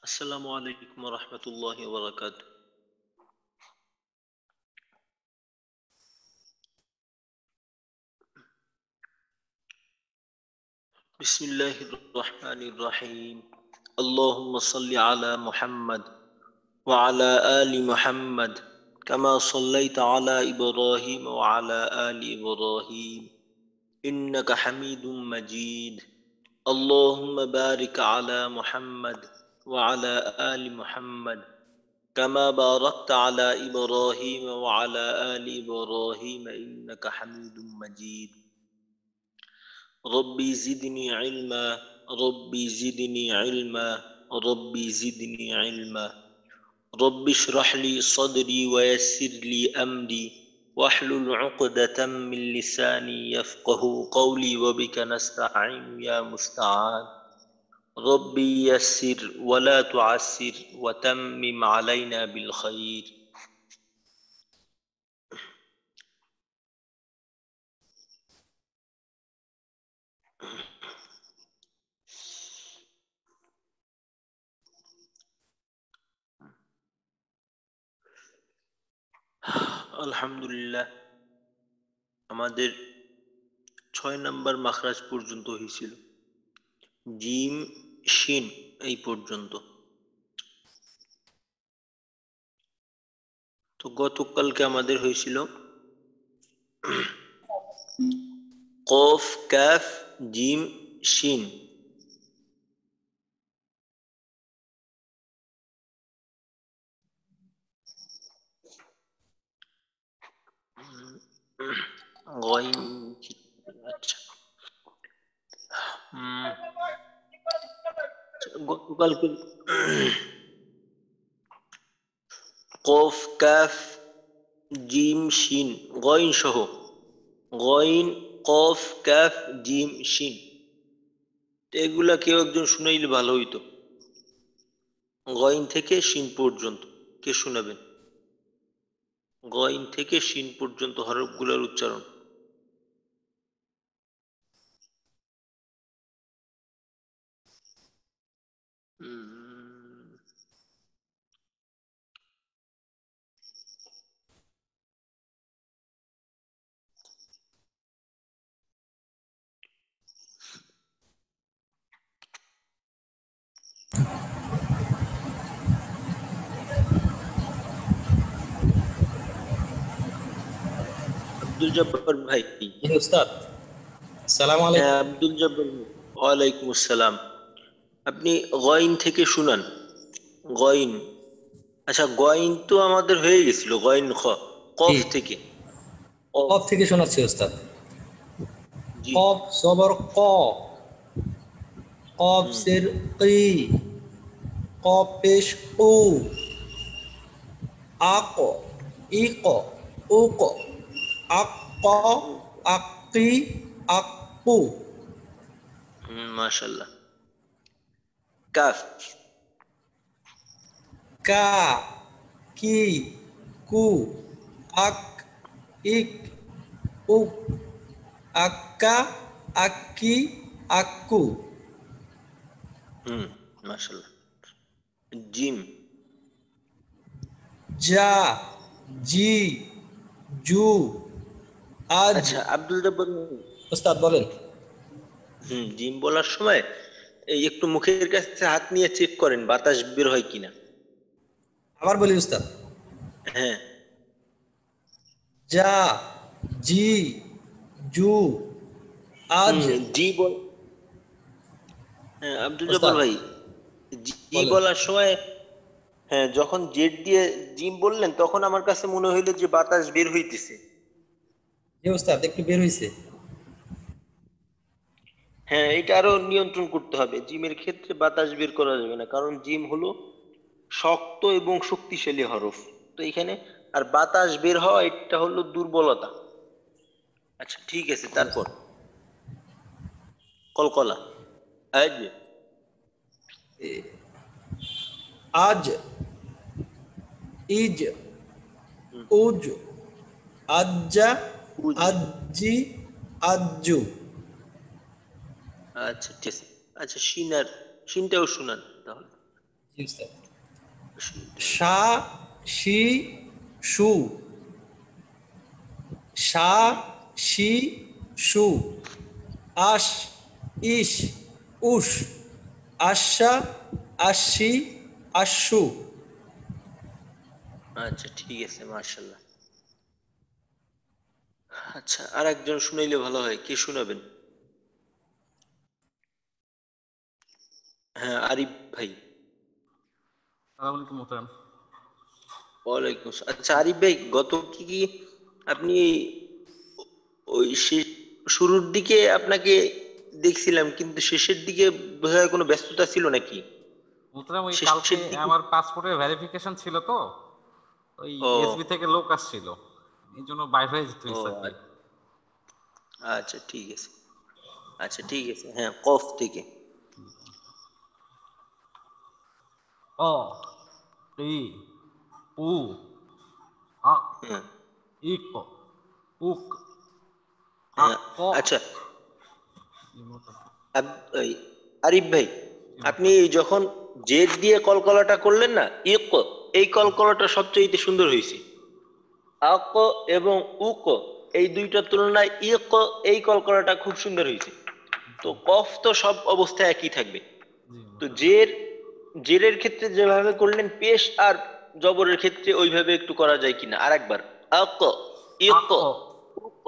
আসসালামু আলাইকুম ওয়া রাহমাতুল্লাহি ওয়া বারাকাতুহু। বিসমিল্লাহির রহমানির রহিম। আল্লাহুম্মা সাল্লি আলা মুহাম্মাদ ওয়া আলা আলি মুহাম্মাদ কামা সাল্লাইতা আলা ইব্রাহিম ওয়া আলা আলি ইব্রাহিম ইন্নাকা হামিদুম মাজিদ। আল্লাহুম্মা বারিক আলা মুহাম্মাদ ওয়া আলা আলি মুহাম্মাদ كما باركت على إبراهيم وعلى آل إبراهيم إنك حميد مجيد. ربي زدني علما، ربي زدني علما، ربي زدني علما. رب اشرح لي صدري ويسر لي أمري واحلل عقدة من لساني يفقه قولي وبك نستعين يا مستعان. ربي يسر ولا تعسر وتمم علينا بالخير. আলহামদুলিল্লাহ, আমাদের 6 নম্বর মাখরাজ পর্যন্ত হয়েছিল, জিম শিন এই পর্যন্ত। তো গতকালকে আমাদের হয়েছিল কফ কাফ জিম শিন। গইন, আচ্ছা। গতকালকে কফ কাফ জিম শিন গইন সহ, গইন কফ কাফ জিম শিন, এগুলা কেউ একজন শুনাইলে ভালো হইতো। গইন থেকে শিন পর্যন্ত কে শোনাবেন? গইন থেকে শিন পর্যন্ত হরফগুলোর উচ্চারণ। আব্দুল জব্বার ভাই। জি উস্তাদ, আসসালামু আলাইকুম। হ্যাঁ আব্দুল জব্বার, ওয়ালাইকুম আসসালাম। আপনি গইন থেকে শুনান, গইন। আচ্ছা, গইন তো আমাদের হয়ে গেছিল, গইন খ, কফ থেকে। কফ থেকে শোনাচ্ছি উস্তাদ। জি। কফ সবর ক, কফ সির কি, কফ পেশ কু, আক ইক উক, আক আকি আকু। মাশাআল্লাহ। কাফ, কা কি কু, আক ইক উক, আক্কা আক্কি আক্কু। মাশাআল্লাহ। জিম, যা জি জু আজ। আচ্ছা আব্দুল জব্বার, উস্তাদ বলেন। জিম বলার সময় এই একটু মুখের কাছে হাত নিয়ে চেক করেন বাতাস বের হয় কিনা। আবার বলি উস্তাদ। হ্যাঁ, যা জি জু আজ। জি বল। হ্যাঁ আব্দুল জব্বার উস্তাদ ভাই, জি বলেন। বলার সময়, হ্যাঁ যখন জেড দিয়ে জিম বললেন তখন আমার কাছে মনে হইলো যে বাতাস বের হইতেছে। জি উস্তাদ, একটু বের হইছে। হ্যাঁ, এটা আরো নিয়ন্ত্রণ করতে হবে। জিমের ক্ষেত্রে বাতাস বের করা যাবে না, কারণ জিম হলো শক্ত এবং শক্তিশালী হরফ। তো এখানে আর বাতাস বের হওয়া এটা হলো দুর্বলতা। আচ্ছা ঠিক আছে, তারপর কলকলা, আজ, আজ ইজ উজ আজ্জা উজ। আজ্জি আজ্জু। আচ্ছা ঠিক আছে। আচ্ছা শিনার, শিনটাও শুনান তাহলে। জি স্যার। সা শি সু, সা শি সু, আশ ইশ উস, আশা আশি আশু। আচ্ছা ঠিক আছে, মাশাআল্লাহ। আচ্ছা, আর একজন শুনাইলে ভালো হয়, কে শুনাবেন? হ্যাঁ, আরিফ ভাই। আসসালামু আলাইকুম মোহতারাম। ওয়ালাইকুম আসসালাম। আচ্ছা আরিফ ভাই, গত কি আপনি ওই শুরুর দিকে আপনাকে দেখছিলাম, কিন্তু শেষের দিকে বোধহয় কোনো ব্যস্ততা ছিল নাকি? মোহতারাম ওই কালকে শেষের দিকে। আমার পাসপোর্টের ভেরিফিকেশন ছিল, তো ওই ও। এসবি থেকে লোক আসছিল, এই জন্য বাইরে হয়ে যেতে ও হয়েছে আর কি। আচ্ছা ঠিক আছে। আচ্ছা ঠিক আছে, হ্যাঁ, কফ থেকে। অ ই উ আ হ্যাঁ। ইক উক হ্যাঁ। আক ক। আচ্ছা জি মোহতারাম। ওই আরিফ ভাই, জি আপনি মোহতারাম। যখন জেড দিয়ে কলকলাটা করলেন না, এই কলকলাটা সবচেয়ে সুন্দর হয়েছে। আক এবং উক, এই দুইটার তুলনায় এই কলকলাটা খুব সুন্দর হয়েছে। তো কফ তো সব অবস্থায় একই থাকবে। জি তো মোহতারাম। জেরের ক্ষেত্রে যেভাবে করলেন পেশ আর জবরের ক্ষেত্রে ওইভাবে একটু করা যায় কিনা আরেকবার? আক ইক আক উক।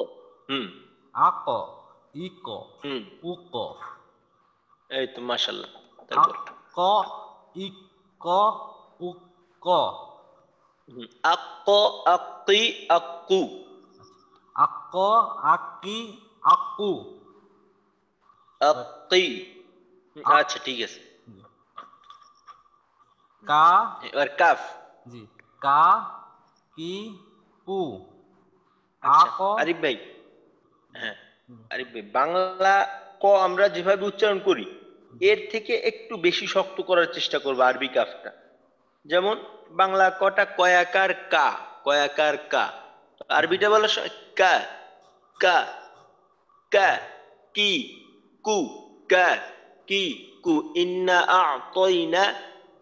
হুম। আক ইক হুম। উক এই তো মাশাআল্লাহ। আক তারপর ইক উক ক। হুম, আক আকি আকু। আক আকি আকু। আকি। আক আচ্ছা ঠিক আছে। কা। এবার কাফ। জি কা কি কু। আচ্ছা আক। আরিফ ভাই। হ্যাঁ, আরিফ ভাই, বাংলা ক আমরা যেভাবে উচ্চারণ করি এর থেকে একটু বেশি শক্ত করার চেষ্টা করবো আরবি কাফটা। যেমন বাংলা কটা কয়াকার কা, কয়াকার কা। আরবিটা বলার সময় কা, কা, কা, কি, কু, কা, কি, কু। ইন্না আ'তাইনা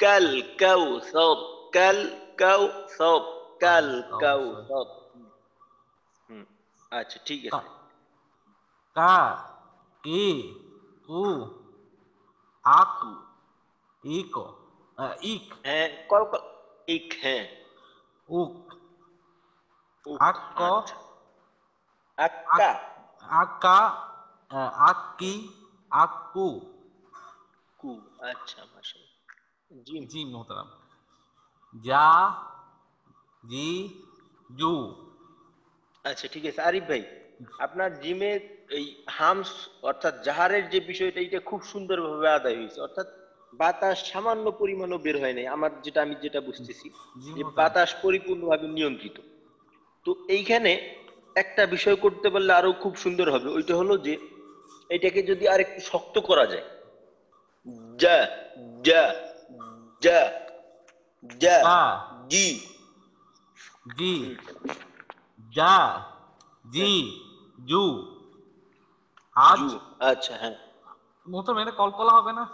কাল কাউসার, কাল কাউসার, কাল কাউসার। হুম। আচ্ছা ঠিক কা আছে। কা কি কু আক কু। ইক ইক হ্যাঁ, ইক, হ্যাঁ। উক উক। আক আচ্ছা। আক আক্কা। আকা আকি আকু। কু। আচ্ছা মাশাআল্লাহ। জিম। জি মোহতারাম। যা জি জু। আচ্ছা ঠিক আছে আরিফ ভাই, আপনার জিমের এই হামস অর্থাৎ জাহারের যে বিষয়টা, এটা খুব সুন্দরভাবে আদায় হয়েছে। অর্থাৎ বাতাস সামান্য পরিমাণও বের হয় নাই, আমি যেটা বুঝতেছি জি যে মোহতারাম। বাতাস পরিপূর্ণভাবে নিয়ন্ত্রিত। তো এইখানে একটা বিষয় করতে পারলে আরো খুব সুন্দর হবে, ওইটা হলো যে এটাকে যদি আর একটু শক্ত করা যায়। যা, যা, যা, যা, যা জি। জি হুম। যা জি হ্যাঁ, জু আজ। জু। আচ্ছা হ্যাঁ। মোহতারাম এটা কলকলা হবে না?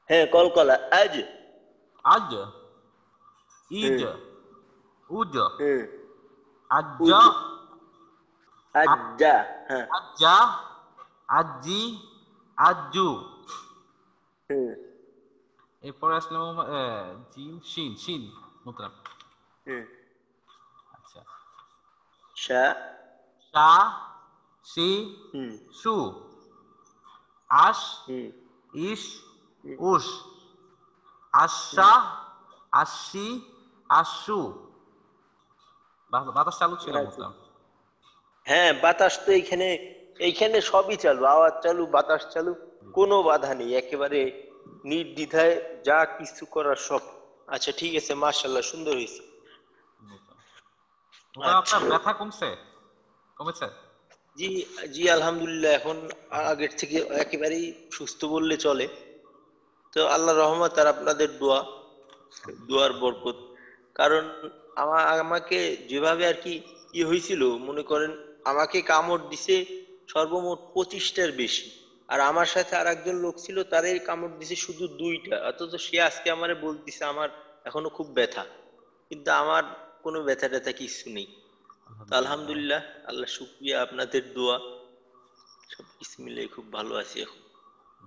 হ্যাঁ, কলকলা আজ। আজ ইজ হুম। উজ হুম। আজ উজ। আজ্জা। হ্যাঁ। আজ্জা আজি আজু। হুম। এরপরে আসলে জিম শিন শিন মোহতারাম। হুম। আচ্ছা। শা। সা সি হুম। সু আশ হুম। ইশ হুম। উস হুম। আশা আশি আশু। বাতাস চালু ছিল আচ্ছা। মোহতারাম। হ্যাঁ, বাতাস তো এইখানে, এইখানে সবই চালু, আওয়াজ চালু, বাতাস চালু, কোনো বাধা নেই, একেবারে নির্দ্বিধায় যা কিছু করার সব। আচ্ছা ঠিক আছে, মাশাআল্লাহ, সুন্দর হয়েছে। মোহতারাম আচ্ছা। আপনার ব্যথা কমছে? কমেছে? জি। জি আলহামদুলিল্লাহ, এখন আগের থেকে একেবারেই সুস্থ বললে চলে। তো আল্লাহ রহমত আর আপনাদের দোয়া, দোয়ার বরকত। কারণ আমাকে যেভাবে আর কি হয়েছিল, মনে করেন আমাকে কামড় দিছে সর্বমোট 25টার বেশি। আর আমার সাথে আর একজন লোক ছিল, তারই কামড় দিছে শুধু 2টা, অথচ সে আজকে আমারে বলতিছে আমার এখনো খুব ব্যথা, কিন্তু আমার কোনো ব্যথা ট্যাথা কিছু নেই। তো আলহামদুলিল্লাহ। আলহামদুলিল্লাহ, আল্লাহ শুকরিয়া, আপনাদের দোয়া, সব কিছু মিলে খুব ভালো আছি এখন।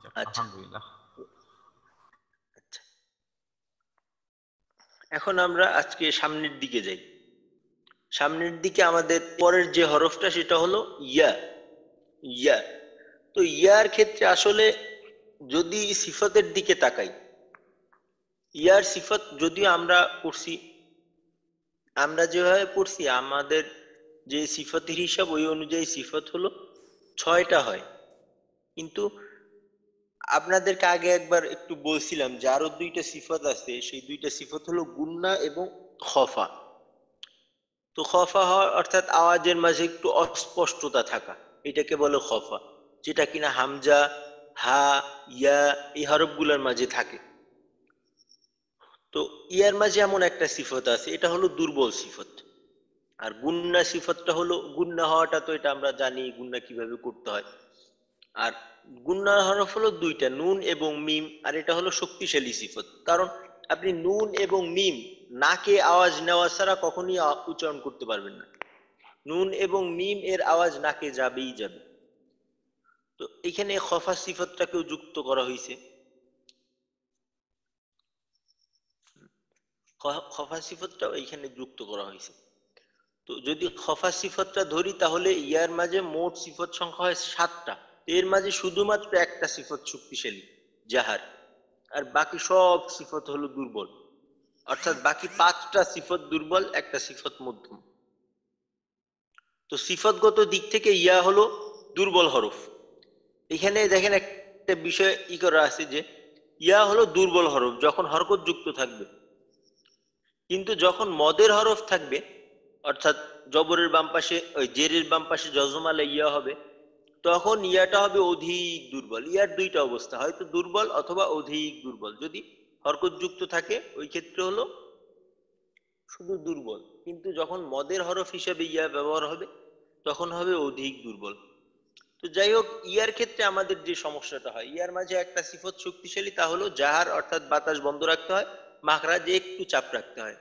যাক, আচ্ছা আলহামদুলিল্লাহ। আচ্ছা, এখন আমরা আজকে সামনের দিকে যাই। সামনের দিকে আমাদের পরের যে হরফটা সেটা হলো ইয়া। ইয়া, তো ইয়ার ক্ষেত্রে আসলে যদি সিফতের দিকে তাকাই, ইয়ার সিফত যদিও আমরা পড়ছি, আমরা যেভাবে পড়ছি আমাদের যে সিফতের হিসাব ওই অনুযায়ী সিফত হলো 6টা হয়। কিন্তু আপনাদেরকে আগে একবার একটু বলছিলাম যে আরো 2টা সিফত আছে, সেই 2টা সিফত হলো গুন্না এবং খফা। তো খফা হওয়া অর্থাৎ আওয়াজের মাঝে একটু অস্পষ্টতা থাকা, এটাকে বলে খফা, যেটা কিনা হামজা, হা, ইয়া এই হরফগুলোর মাঝে থাকে। তো ইয়ার মাঝে এমন একটা সিফত আছে, এটা হলো দুর্বল সিফত। আর গুন্না সিফতটা হলো, গুন্না হওয়াটা তো এটা আমরা জানি গুন্না কিভাবে করতে হয়। আর গুন্নার হরফ হলো 2টা, নুন এবং মিম, আর এটা হলো শক্তিশালী সিফত। কারণ আপনি নুন এবং মিম নাকে আওয়াজ নেওয়া ছাড়া কখনোই উচ্চারণ করতে পারবেন না। নুন এবং মিম এর আওয়াজ নাকে যাবেই যাবে। তো এখানে খফা সিফতটাকেও যুক্ত করা হয়েছে। খফা সিফতটাও এখানে যুক্ত করা হয়েছে। তো যদি খফা সিফতটা ধরি তাহলে ইয়ার মাঝে মোট সিফত সংখ্যা হয় 7টা। এর মাঝে শুধুমাত্র একটা সিফত শক্তিশালী, জাহার, আর বাকি সব সিফত হলো দুর্বল। অর্থাৎ বাকি 5টা সিফত দুর্বল, একটা সিফত মধ্যম। তো সিফতগত দিক থেকে ইয়া হলো দুর্বল হরফ। এখানে দেখেন একটা বিষয় করা আছে যে ইয়া হলো দুর্বল হরফ যখন হরকত যুক্ত থাকবে, কিন্তু যখন মদের হরফ থাকবে, অর্থাৎ জবরের বাম পাশে ওই জেরের বাম পাশে জজমালে ইয়া হবে, তখন ইয়াটা হবে অধিক দুর্বল। ইয়ার 2টা অবস্থা, হয়তো দুর্বল অথবা অধিক দুর্বল। যদি হরকত যুক্ত থাকে ওই ক্ষেত্রে হলো শুধু দুর্বল, কিন্তু যখন মদের হরফ হিসেবে ইয়া ব্যবহার হবে তখন হবে অধিক দুর্বল। তো যাই হোক, ইয়ার ক্ষেত্রে আমাদের যে সমস্যাটা হয়, ইয়ার মাঝে একটা সিফত শক্তিশালী, তা হলো জাহার, অর্থাৎ বাতাস বন্ধ রাখতে হয়, মাখরাজে একটু চাপ রাখতে হয়।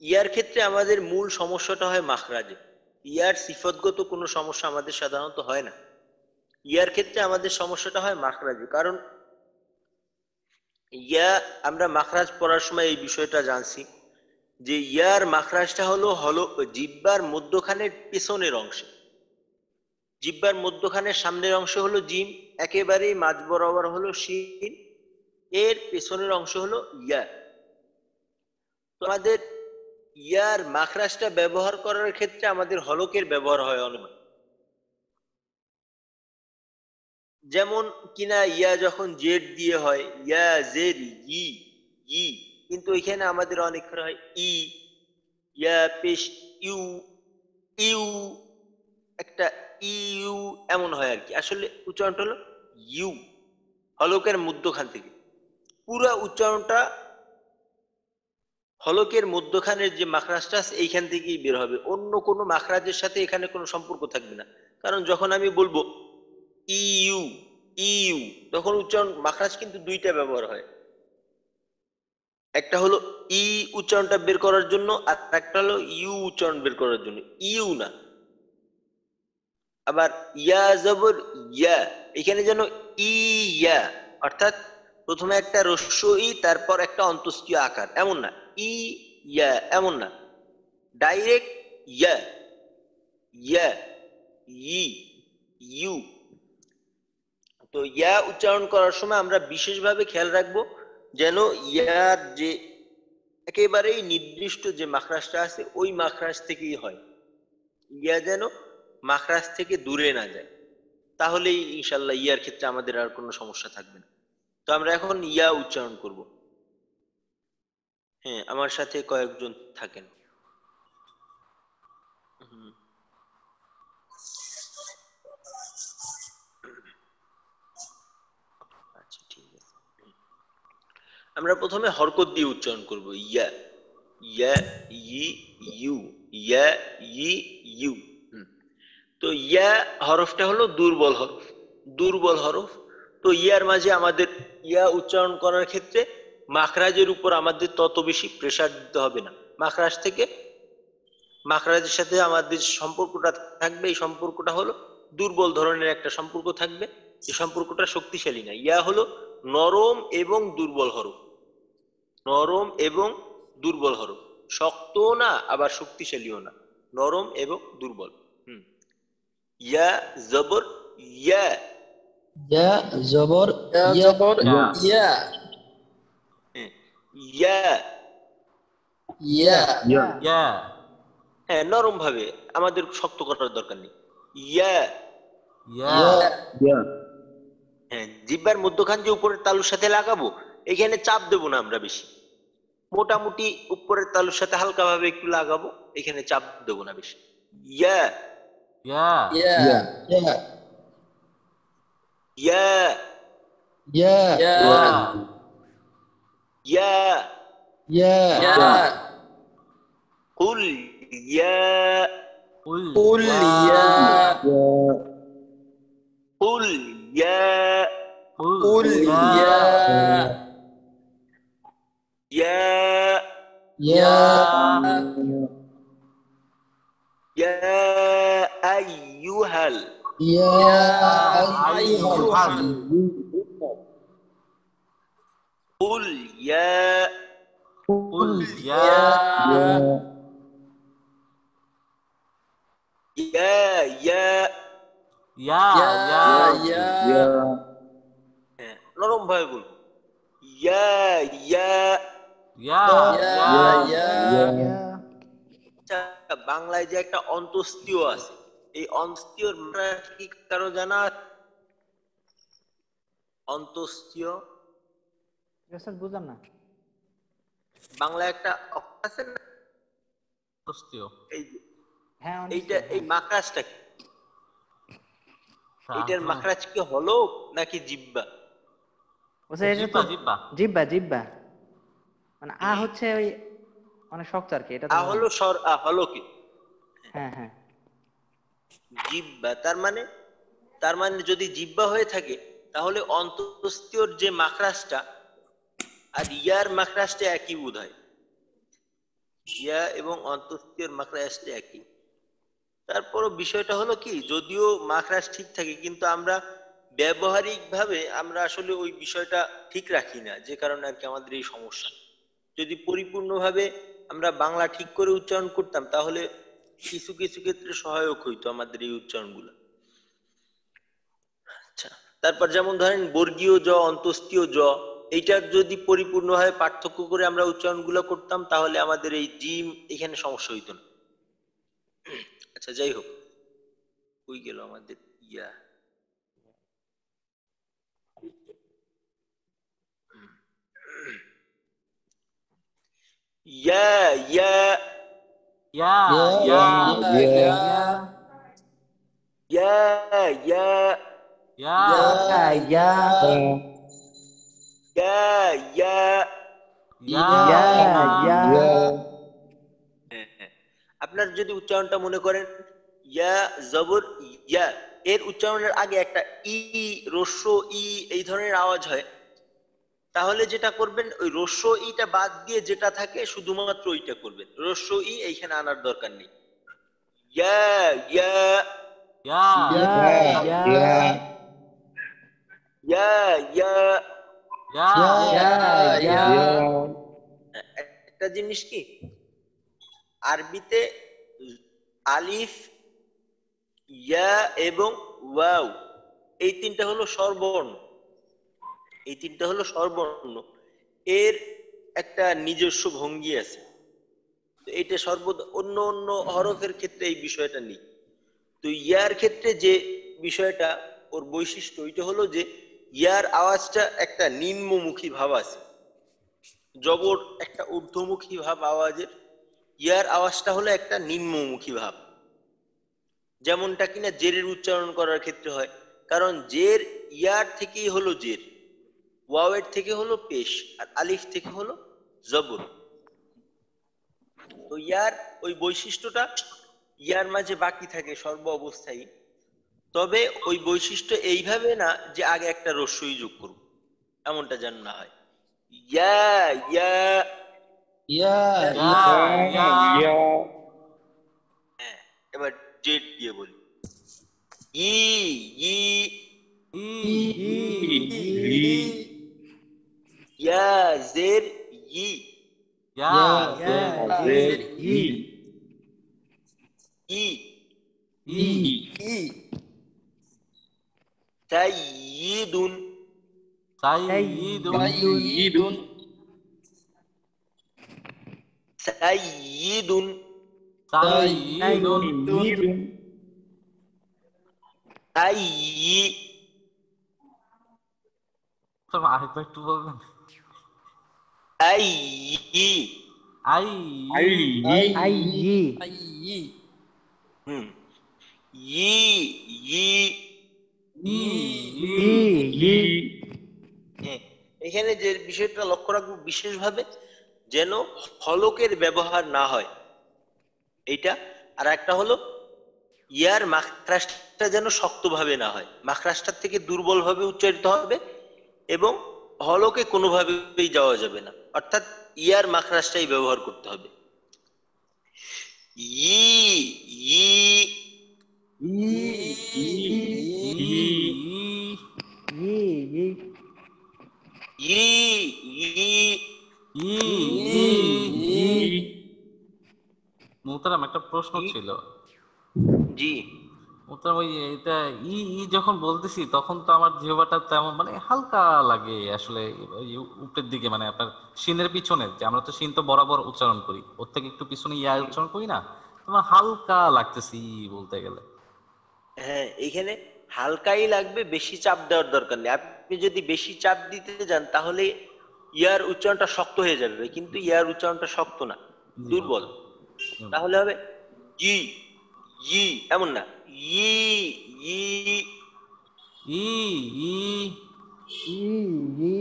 ইয়ার ক্ষেত্রে আমাদের মূল সমস্যাটা হয় মাখরাজে। ইয়ার সিফতগত কোনো সমস্যা আমাদের সাধারণত হয় না। ইয়ার ক্ষেত্রে আমাদের সমস্যাটা হয় মাখরাজে, কারণ ইয়া, আমরা মাখরাজ পড়ার সময় এই বিষয়টা জানছি যে ইয়ার মাখরাজটা হলো হলো জিহ্বার মধ্যখানের পেছনের অংশে। জিহ্বার মধ্যখানের সামনের অংশ হলো জিম, একেবারেই মাঝ বরাবর হলো শিন, এর পেছনের অংশ হলো ইয়া। তো আমাদের ইয়ার মাখরাজটা ব্যবহার করার ক্ষেত্রে আমাদের হলকের ব্যবহার হয় অনেক। যেমন কিনা ইয়া যখন জেড দিয়ে হয়, ইয়া জের ই, ই, কিন্তু এখানে আমাদের অনেক হয় ই, ইয়া পেশ ইউ, ইউ, একটা ইউ এমন হয় আর কি। আসলে উচ্চারণটা হলো ইউ, হলকের মধ্যখান থেকে। পুরো উচ্চারণটা হলকের মধ্যখানের যে মাখরাজটা আছে এইখান থেকেই বের হবে, অন্য কোনো মাখরাজের সাথে এখানে কোনো সম্পর্ক থাকবে না। কারণ যখন আমি বলবো ইউ, ইউ, তখন উচ্চারণ মাখরাজ কিন্তু 2টা ব্যবহার হয়। একটা হলো ই উচ্চারণটা বের করার জন্য, আর একটা হলো ইউ উচ্চারণ বের করার জন্য, ইউ না। আবার ইয়া জবর ইয়া, এখানে যেন ইয়া, অর্থাৎ প্রথমে একটা হ্রস্ব ই, তারপর একটা অন্তস্তীয় আকার, এমন না। ই ইয়া এমন না, ডাইরেক্ট ইয়া, ইয়া, ই, ইউ। তো ইয়া উচ্চারণ করার সময় আমরা বিশেষভাবে খেয়াল রাখবো যেন ইয়ার যে একেবারেই নির্দিষ্ট যে মাখরাজটা আছে ওই মাখরাজ থেকেই হয়, ইয়া যেন মাখরাজ থেকে দূরে না যায়। তাহলেই ইনশাল্লাহ ইয়ার ক্ষেত্রে আমাদের আর কোনো সমস্যা থাকবে না। তো আমরা এখন ইয়া উচ্চারণ করব। হ্যাঁ, আমার সাথে কয়েকজন থাকেন। হুম, আচ্ছা ঠিক আছে। আমরা প্রথমে হরকত দিয়ে উচ্চারণ করব ইয়া, ইয়া, ই, ইউ, ইয়া, ই, ইউ। হুম। তো ইয়া হরফটা হলো দুর্বল হরফ। দুর্বল হরফ। তো ইয়ার মাঝে আমাদের ইয়া উচ্চারণ করার ক্ষেত্রে মাখরাজের উপর আমাদের তত বেশি প্রেসার দিতে হবে না। মাখরাজ থেকে মাখরাজের সাথে আমাদের সম্পর্কটা থাকবে, এই সম্পর্কটা হলো দুর্বল ধরনের একটা সম্পর্ক থাকবে। এই সম্পর্কটা শক্তিশালী না। ইয়া হলো নরম এবং দুর্বল হরফ, নরম এবং দুর্বল হরফ, শক্তও না আবার শক্তিশালীও না, নরম এবং দুর্বল। ইয়া জবর ইয়া, ইয়া জবর ইয়া ইয়া, জবর ইয়া। ইয়া, ইয়া, ইয়া ইয়া হ্যাঁ নরম ভাবে, আমাদের শক্ত করার দরকার নেই। ইয়া, ইয়া ইয়া, হ্যাঁ জিহ্বার মধ্যখান যে উপরের তালুর সাথে লাগাবো, এখানে চাপ দেবো না আমরা বেশি, মোটামুটি উপরের তালুর সাথে হালকা ভাবে একটু লাগাবো, এখানে চাপ দেবো না বেশি। ইয়া, ইয়া ইয়া, ইয়া, ইয়া, ইয়া, ইয়া, ইয়া, ইয়া, ইয়া, কুল ইয়া, কুল কুল ইয়া, কুল ইয়া, কুল ইয়া, ইয়া, ইয়া, ইয়া আইয়ুহাল, ইয়া আইয়ুহাল, কুল ইয়া, কুল ইয়া ইয়া, ইয়া ইয়া, ইয়া ইয়া ইয়া, হ্যাঁ নরম ভাবে বলবো। ইয়া ইয়া। ইয়া ইয়া, আচ্ছা, বাংলায় যে একটা অন্তস্তীয় আছে, এই অন্তস্তীয়র মানে কি কারো জানা আছে? অন্তস্তীয় স্যার বুঝলাম না। বাংলায় একটা অক্ষর আছে না, প্রস্তীয় এই যে হ্যাঁ এইটা, এই মাখরাজটা কি? এইটার মাখরাজ কি হলো নাকি জিহ্বা? ও স্যার এটা জিব্বা তো জিব্বা জিব্বা জিব্বা, মানে আ হচ্ছে ওই অনেক শক্ত আর কি, এটা তো আ হলো স্বর, আ হলো কি হ্যাঁ হ্যাঁ জিহ্বা। তার মানে যদি জিহ্বা হয়ে থাকে তাহলে অন্তস্তীয়র যে মাখরাজটা আর ইয়ার মাখরাজটা একই বোধহয়, ইয়া এবং অন্তস্তীয়র মাখরাজটা একই। তারপরও বিষয়টা হলো কি, যদিও মাখরাজ ঠিক থাকে কিন্তু আমরা ব্যবহারিক ভাবে আমরা আসলে ওই বিষয়টা ঠিক রাখি না, যে কারণে আর কি আমাদের এই সমস্যা। যদি পরিপূর্ণভাবে আমরা বাংলা ঠিক করে উচ্চারণ করতাম তাহলে কিছু কিছু ক্ষেত্রে সহায়ক হইতো আমাদের এই উচ্চারণগুলো। আচ্ছা, তারপর যেমন ধরেন বর্গীয় জ, অন্তস্তীয় জ, এইটার যদি পরিপূর্ণভাবে পার্থক্য করে আমরা উচ্চারণগুলো করতাম তাহলে আমাদের এই জিম এখানে সমস্যা হইতো না। আচ্ছা যাই হোক, কই গেল আমাদের ইয়া? ইয়া ইয়া ইয়া ইয়া, ইয়া ইয়া, ইয়া ইয়া ইয়া ইয়া ইয়া ইয়া। ইয়া ইয়া হ্যাঁ, হ্যাঁ। আপনার যদি উচ্চারণটা মনে করেন ইয়া জবর ইয়া, এর উচ্চারণের আগে একটা ই, রস্য ই এই ধরনের আওয়াজ হয়, তাহলে যেটা করবেন ওই রস্য ইটা বাদ দিয়ে যেটা থাকে শুধুমাত্র ওইটা করবেন, রস্য ই এইখানে আনার দরকার নেই। ইয়া ইয়া ইয়া ইয়া ইয়া ইয়া। ইয়া একটা জিনিস কি, আরবিতে আলিফ, ইয়া এবং ওয়াও এই তিনটা হলো স্বরবর্ণ, এই তিনটা হলো স্বরবর্ণ, এর একটা নিজস্ব ভঙ্গি আছে। তো এটা সর্বদা অন্য অন্য হরফের ক্ষেত্রে এই বিষয়টা নেই। তো ইয়ার ক্ষেত্রে যে বিষয়টা ওর বৈশিষ্ট্য, ওইটা হলো যে ইয়ার আওয়াজটা একটা নিম্নমুখী ভাব আছে, জবর একটা ঊর্ধ্বমুখী ভাব আওয়াজের, ইয়ার আওয়াজটা হলো একটা নিম্নমুখী ভাব, যেমনটা কিনা জেরের উচ্চারণ করার ক্ষেত্রে হয়। কারণ জের ইয়ার থেকেই হলো জের, ওয়াওয়ের থেকে হলো পেশ, আর আলিফ থেকে হলো জবর। তো ইয়ার ওই বৈশিষ্ট্যটা ইয়ার মাঝে বাকি থাকে সর্ব অবস্থায়। তবে ওই বৈশিষ্ট্য এইভাবে না যে আগে একটা রস্যই যোগ করব, এমনটা যেন না হয়। ইয়া ইয়া, ইয়া ইয়া হ্যাঁ, এবার জেড দিয়ে বলি। ই ই, ই ইয়া জের ই, ইয়া জের ই ই ই ই সাইয়্যিদুন, সাইয়্যিদুন সাইয়্যিদুন সাইয়্যিদুন সাইয়্যিদুন সাইয়্যি, আরেকবার একটু বলবেন? আইয়্যি, আই আইয়ি আইয়ি হুম, ই ই, ই ই হ্যাঁ, এখানে যে বিষয়টা লক্ষ্য রাখবো বিশেষভাবে, যেন হলকের ব্যবহার না হয় এইটা। আর একটা হলো ইয়ার মাখরাজটা যেন শক্তভাবে না হয়, মাখরাজটার থেকে দুর্বল ভাবে উচ্চারিত হবে, এবং হলকে কোনোভাবেই যাওয়া যাবে না, অর্থাৎ ইয়ার মাখরাজটাই ব্যবহার করতে হবে। ই ই ই ই ই, মোহতারাম, একটা প্রশ্ন ছিল। জি, মোহতারাম, ওই এটা ই ই যখন বলতেছি তখন তো আমার জিহ্বাটা তেমন মানে হালকা লাগে আসলে, ওই উপরের দিকে, মানে আপনার শিনের পিছনে, যে আমরা তো শিন তো বরাবর উচ্চারণ করি, ওর থেকে একটু পিছনে ইয়া উচ্চারণ করি না, তোমার হালকা লাগতেছে ই বলতে গেলে। হ্যাঁ, এখানে হালকাই লাগবে, বেশি চাপ দেওয়ার দরকার নেই। আপনি যদি বেশি চাপ দিতে যান তাহলে ইয়ার উচ্চারণটা শক্ত হয়ে যাবে, কিন্তু ইয়ার উচ্চারণটা শক্ত না, জি দুর্বল। মোহতারাম। তাহলে হবে ই ই, এমন না, ই ই, ই ই ই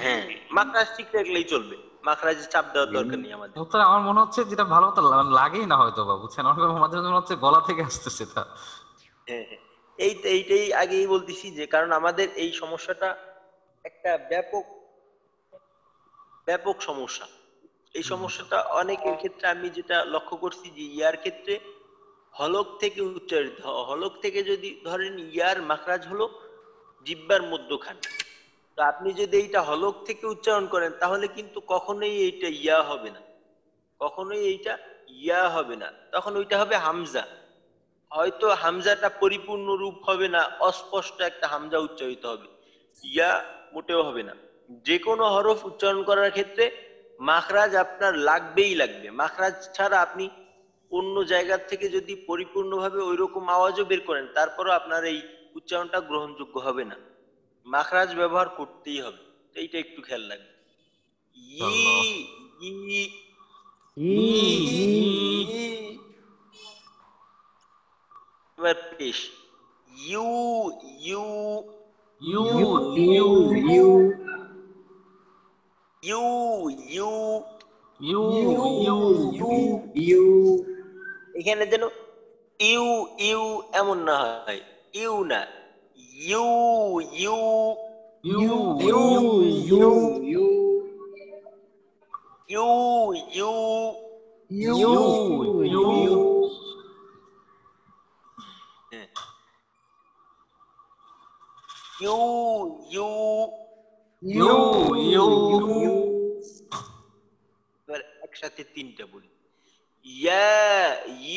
হ্যাঁ, মাখরাজ ঠিক রাখলেই চলবে, মাখরাজে চাপ দেওয়ার দরকার নেই আমাদের। মোহতারাম, আমার মনে হচ্ছে যেটা ভালো মতো লাগেই না হয়তো বা, বুঝছেন, আমার মাঝে মাঝে মনে হচ্ছে গলা থেকে আসতেছে এটা। হ্যাঁ হ্যাঁ, এইটাই আগেই বলতেছি, যে কারণ আমাদের এই সমস্যাটা একটা ব্যাপক ব্যাপক সমস্যা। এই সমস্যাটা অনেকের ক্ষেত্রে আমি যেটা লক্ষ্য করছি, যে ইয়ার ক্ষেত্রে হলক থেকে উচ্চারিত হলক থেকে যদি ধরেন ইয়ার মাখরাজ হলো জিহ্বার মধ্যখানে, তো আপনি যদি এইটা হলক থেকে উচ্চারণ করেন তাহলে কিন্তু কখনোই এইটা ইয়া হবে না, কখনোই এইটা ইয়া হবে না, তখন ওইটা হবে হামজা। হয়তো হামজাটা পরিপূর্ণ রূপ হবে না, অস্পষ্ট একটা হামজা উচ্চারিত হবে, ইয়া মোটেও হবে না। যে কোনো হরফ উচ্চারণ করার ক্ষেত্রে মাখরাজ আপনার লাগবেই লাগবে, মাখরাজ ছাড়া আপনি অন্য জায়গা থেকে যদি পরিপূর্ণভাবে ওইরকম আওয়াজও বের করেন তারপরও আপনার এই উচ্চারণটা গ্রহণযোগ্য হবে না, মাখরাজ ব্যবহার করতেই হবে। তো এইটা একটু খেয়াল রাখবেন। ই আল্লাহ। ই, ই এবার পেশ ইউ ইউ ইউ ইউ ইউ ইউ ইউ, ইউ ইউ ইউ ইউ এখানে যেন ইউ ইউ এমন না হয়, ইউ না, ইউ ইউ ইউ ইউ ইউ ইউ ইউ ইউ, ইউ ইউ হ্যাঁ, ইউ ইউ, ইউ ইউ এবার একসাথে তিনটা বলি। ইয়া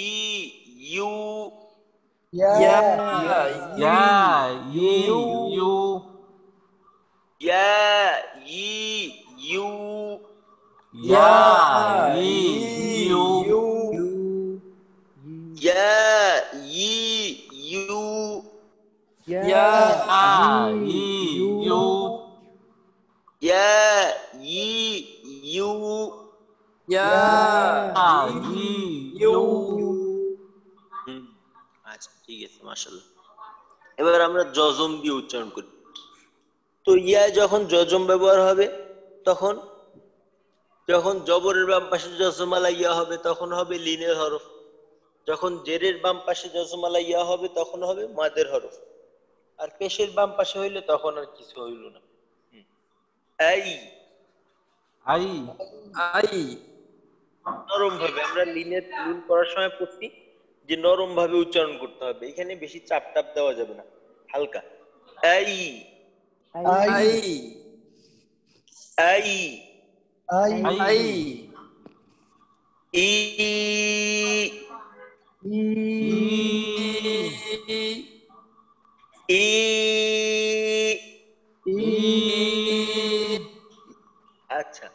ই ইউ, ইয়া ইয়া ইউ ইউ ইয়া ই ইউ, ইয়া ই ইউ ইয়া ই ইউ, ইয়া ই ইউ ইয়া ই ইউ, ই ইউ। হুম, আচ্ছা ঠিক আছে, মাশাআল্লাহ। এবার আমরা জজম দিয়ে উচ্চারণ করি। তো ইয়া যখন জজম ব্যবহার হবে তখন, যখন জবরের বাম পাশে জজমালা ইয়া হবে তখন হবে লিনের হরফ, যখন জেরের বাম পাশে জজমালা ইয়া হবে তখন হবে মাদের হরফ, আর পেশের বাম পাশে হইলে তখন আর কিছু হইল না। এই আই আই নরম ভাবে আমরা লিন করার সময় পড়ছি যে নরম ভাবে উচ্চারণ করতে হবে, এখানে বেশি চাপ টাপ দেওয়া যাবে না, হালকা। এই আই আই এই আই আই ই ই ই ই আচ্ছা,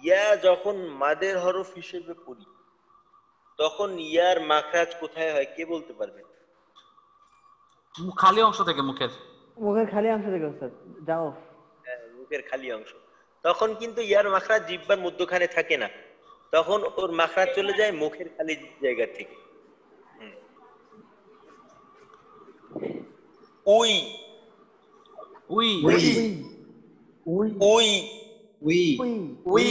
ইয়া যখন মাদের হরফ হিসেবে পড়ি তখন ইয়ার মাখরাজ কোথায় হয় কে বলতে পারবে? খালি অংশ থেকে মুখের। মুখের খালি অংশ থেকে স্যার, যাও। হ্যাঁ, মুখের খালি অংশ। তখন কিন্তু ইয়ার মাখরাজ জিহ্বার মধ্যখানে থাকে না, তখন ওর মাখরাজ চলে যায় মুখের খালি জায়গা থেকে। We we we we we we we we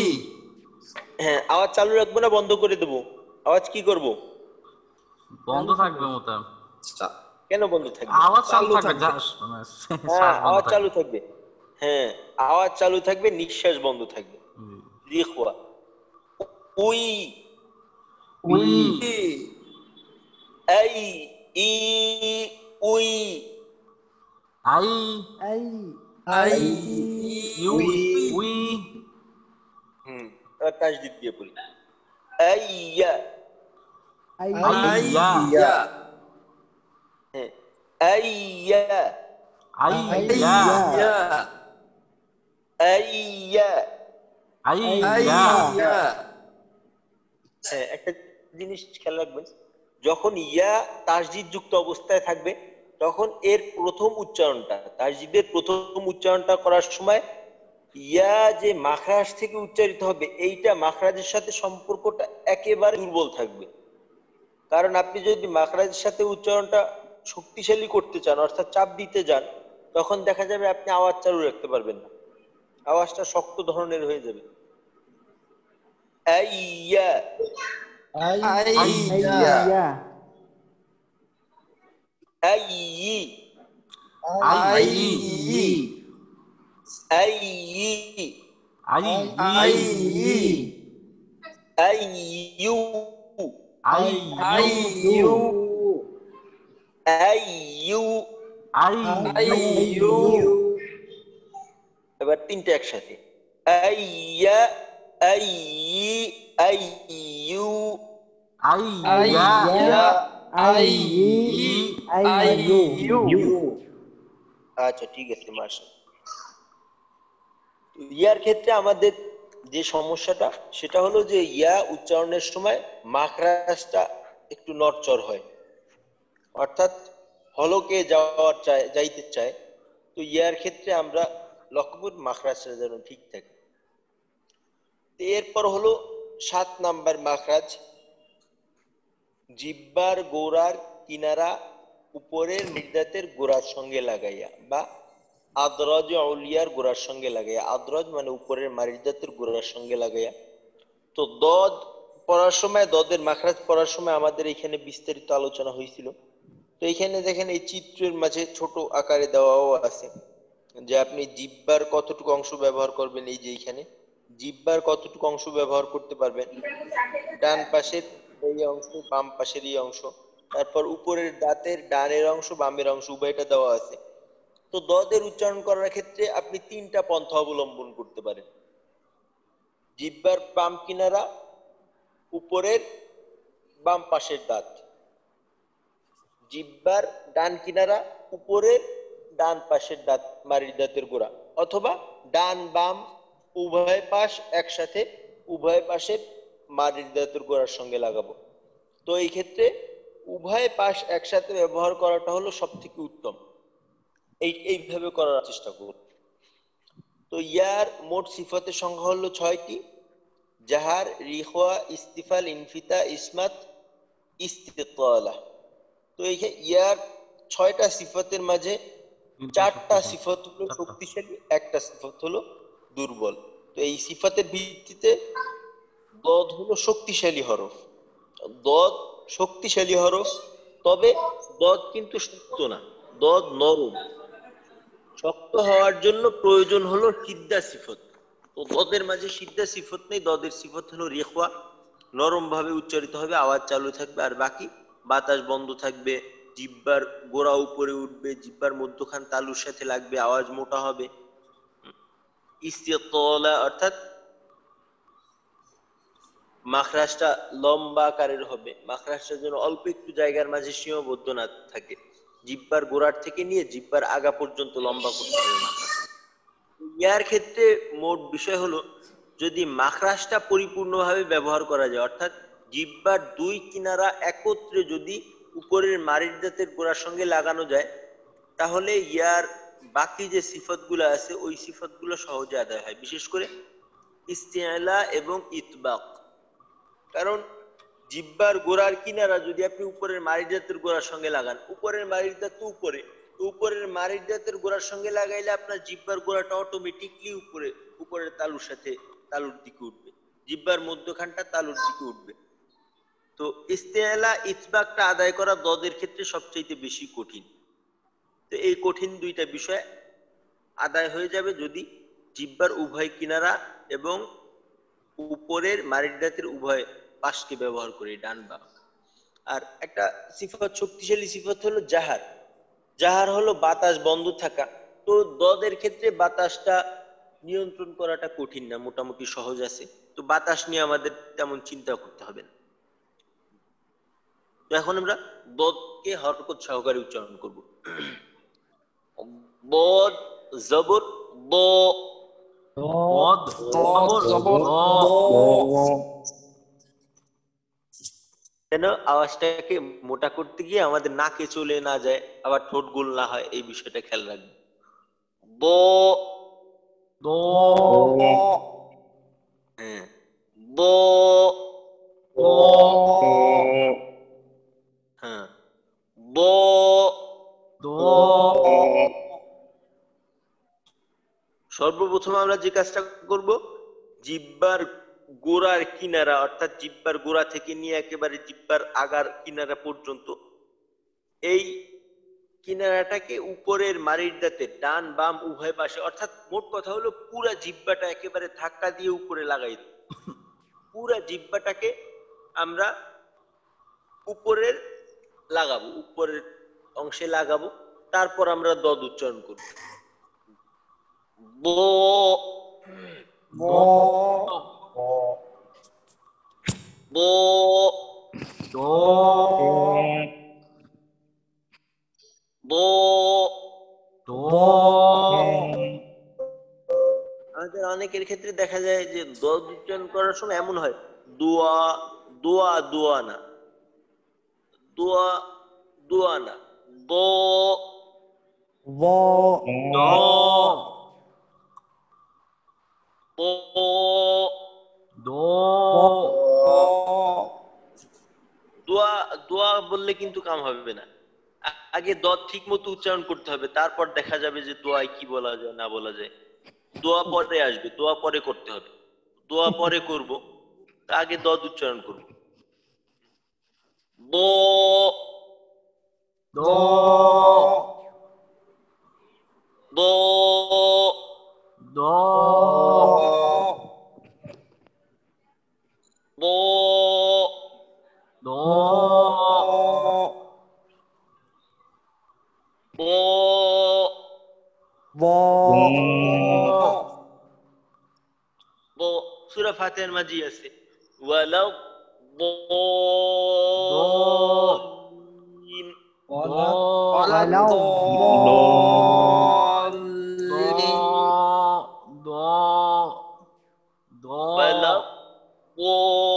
হ্যাঁ, আওয়াজ চালু রাখবো না বন্ধ করে দেবো? আওয়াজ কি করব? বন্ধ থাকবে মোটা। কেন বন্ধ থাকবে? আওয়াজ চালু চালু থাকবে, থাকবে। মানে হ্যাঁ, শ্বাস বন্ধ আওয়াজ চালু থাকবে। থাকবে। হ্যাঁ, আওয়াজ চালু থাকবে, নিঃশ্বাস বন্ধ থাকবে। জি। লিখওয়া উই উই এই ই উই আই আই আই ইউ উই উই এবার তাসদিদ দিয়ে পড়ি। আইয়া আই আইয়া ইয়া হ্যাঁ, আইয়া আইয়া ইয়া আইয়া আইয়া ইয়া হ্যাঁ, একটা জিনিস খেয়াল রাখবেন, যখন ইয়া তাসদিদ যুক্ত অবস্থায় থাকবে তখন এর প্রথম উচ্চারণটা, তাসদিদের প্রথম উচ্চারণটা করার সময় ইয়া যে মাখরাজ থেকে উচ্চারিত হবে এইটা মাখরাজের সাথে সম্পর্কটা একেবারে দুর্বল থাকবে। কারণ আপনি যদি মাখরাজের সাথে উচ্চারণটা শক্তিশালী করতে চান, অর্থাৎ চাপ দিতে যান, তখন দেখা যাবে আপনি আওয়াজ চালু রাখতে পারবেন না, আওয়াজটা শক্ত ধরনের হয়ে যাবে। আইয়া আই আইয়া আইয়া আইয়ি আই আইয়ি আই আই আইয়ু আই আই ইউ আইয়ু আই আই ইউ এবার তিনটে একসাথে। আইয়া আইয়ি আইয়ু আইয়া আই আই ইউ আচ্ছা, ঠিক আছে, মাশাআল্লাহ। ইয়ার ক্ষেত্রে আমাদের যে সমস্যাটা সেটা হলো যে ইয়া উচ্চারণের সময় মাখরাজটা একটু নড়চড় হয়, অর্থাৎ হলকে যাইতে চায়। তো ইয়ার ক্ষেত্রে আমরা লক্ষ্য করি মাখরাজটা যেন ঠিক থাকে। তো এরপর হলো 7 নাম্বার মাখরাজ, জিহ্বার গোড়ার কিনারা উপরের মৃদাতের গোড়ার সঙ্গে লাগাইয়া, বা আদরজ আউলিয়ার গোড়ার সঙ্গে লাগাইয়া। আদরজ মানে উপরের মারিদাতের গোড়ার সঙ্গে লাগাইয়া। তো দদ পড়ার সময়, দদের মাখরাজ পড়ার সময় আমাদের এখানে বিস্তারিত আলোচনা হয়েছিল। তো এখানে দেখেন এই চিত্রের মাঝে ছোট আকারে দেওয়াও আছে যে আপনি জিহ্বার কতটুকু অংশ ব্যবহার করবেন। এই যে এখানে জিহ্বার কতটুকু অংশ ব্যবহার করতে পারবেন, ডান পাশের এই অংশ, বাম পাশের এই অংশ, তারপর উপরের দাঁতের ডানের অংশ বামের অংশ উভয়টা দেওয়া আছে। তো দদের উচ্চারণ করার ক্ষেত্রে আপনি 3টা পন্থা অবলম্বন করতে পারেন। জিহ্বার বাম কিনারা, উপরের বাম পাশের দাঁত, জিহ্বার ডান কিনারা, উপরের ডান পাশের দাঁত, মাড়ির দাঁতের গোড়া, অথবা ডান বাম উভয় পাশ একসাথে উভয় পাশের মাড়ির দাঁতের গোড়ার সঙ্গে লাগাবো। তো এই ক্ষেত্রে উভয় পাশ একসাথে ব্যবহার করাটা হলো সব থেকে উত্তম। এইভাবে করার চেষ্টা করব। তো ইয়ার মোট সিফাতের সংখ্যা হলো 6টি: জাহার, রিখওয়া, ইস্তিফাল, ইনফিতা, ইসমাত, ইস্তিতালা। তো এই ইয়ার 6টা সিফাতের মাঝে 4টা সিফাত হলো শক্তিশালী, একটা সিফাত হলো দুর্বল। তো এই সিফাতের ভিত্তিতে দদ হলো শক্তিশালী হরফ। দদ শক্তিশালী হরফ, তবে দদ কিন্তু শক্ত না, দদ নরম। শক্ত হওয়ার জন্য প্রয়োজন হলো সিদ্ধা সিফত। তো দদের মাঝে সিদ্ধা সিফত নেই, দদের সিফত হলো রেখওয়া, নরম ভাবে উচ্চারিত হবে, আওয়াজ চালু থাকবে, আর বাকি বাতাস বন্ধ থাকবে, জিহ্বার গোড়া উপরে উঠবে, জিহ্বার মধ্যখান তালুর সাথে লাগবে, আওয়াজ মোটা হবে। ইস্তিতলা অর্থাৎ মাখরাজটা লম্বা আকারের হবে, মাখরাজটা যেন অল্প একটু জায়গার মাঝে সীমাবদ্ধ না থাকে, জিহ্বার গোড়ার থেকে নিয়ে জিহ্বার আগা পর্যন্ত লম্বা করতে হবে মাখরাজ। ইয়ার ক্ষেত্রে মোট বিষয় হলো, যদি মাখরাজটা পরিপূর্ণভাবে ব্যবহার করা যায়, অর্থাৎ জিহ্বার দুই কিনারা একত্রে যদি উপরের মাড়ির দাঁতের গোড়ার সঙ্গে লাগানো যায়, তাহলে ইয়ার বাকি যে সিফতগুলো আছে ওই সিফতগুলো সহজে আদায় হয়, বিশেষ করে ইস্তিআলা এবং ইতবাক। কারণ জিহ্বার গোড়ার কিনারা যদি আপনি উপরের মাড়ির দাঁতের গোড়ার সঙ্গে লাগান, উপরের মাড়ির দাঁত তো উপরে, তো উপরের মাড়ির দাঁতের গোড়ার সঙ্গে লাগাইলে আপনার জিহ্বার গোড়াটা অটোমেটিকলি উপরের তালুর সাথে তালুর দিকে উঠবে, জিহ্বার মধ্যখানটা তালুর দিকে উঠবে। তো ইস্তেআলা ইতবাকটা আদায় করা দদের ক্ষেত্রে সবচেয়ে বেশি কঠিন। তো এই কঠিন দুইটা বিষয় আদায় হয়ে যাবে যদি জিহ্বার উভয় কিনারা এবং উপরের মাড়ির দাঁতের উভয় পাশকে ব্যবহার করি, ডান বাম। আর একটা সিফত, শক্তিশালী সিফত হলো জাহার। জাহার হলো বাতাস বন্ধ থাকা। তো দদের ক্ষেত্রে বাতাসটা নিয়ন্ত্রণ করাটা কঠিন না, মোটামুটি সহজ আছে। তো বাতাস নিয়ে আমাদের তেমন চিন্তা করতে হবে না। তো এখন আমরা দদকে হরকত সহকারে উচ্চারণ করব। বদ জবর ব, বদ জবর দ, যেন আওয়াজটাকে মোটা করতে গিয়ে আমাদের নাকে চলে না যায়, আবার ঠোঁট গোল না হয়, এই বিষয়টা খেয়াল রাখবো। ব, দ, হ্যাঁ, ব, দ, হ্যাঁ, ব। দ, সর্বপ্রথম আমরা যে কাজটা করব, জিহ্বার গোড়ার কিনারা, অর্থাৎ জিহ্বার গোড়া থেকে নিয়ে একেবারে জিহ্বার আগার কিনারা পর্যন্ত, এই কিনারাটাকে উপরের মাড়ির দাঁতে ডান বাম উভয় পাশে, অর্থাৎ মোট কথা হলো পুরা জিহ্বাটা একেবারে ধাক্কা দিয়ে উপরে লাগাই দেব। পুরা জিহ্বাটাকে আমরা উপরের লাগাবো, উপরের অংশে লাগাবো, তারপর আমরা দদ উচ্চারণ করব। ব, দ, ব, দ, ব। দ, আমাদের অনেকের ক্ষেত্রে দেখা যায় যে দদ উচ্চারণ করার সময় এমন হয়, দোয়া দোয়া দোয়া না, দোয়া দোয়া না, দ, দ, ব। দ, দোয়া দোয়া বললে কিন্তু কাম হবে না, আগে দদ ঠিক মতো উচ্চারণ করতে হবে, তারপর দেখা যাবে যে দোয়ায় কি বলা যায় না বলা যায়। দোয়া পরে আসবে, দোয়া পরে করতে হবে, দোয়া পরে করব, আগে দদ উচ্চারণ করব। ব, দ, ব, দ, ব, দ, ব। সূরা ফাতিহার মাঝে আছে ওয়ালাউ ضالين, দ, ওয়ালাউ দ, দ, দ, ওয়ালাউ ضالين,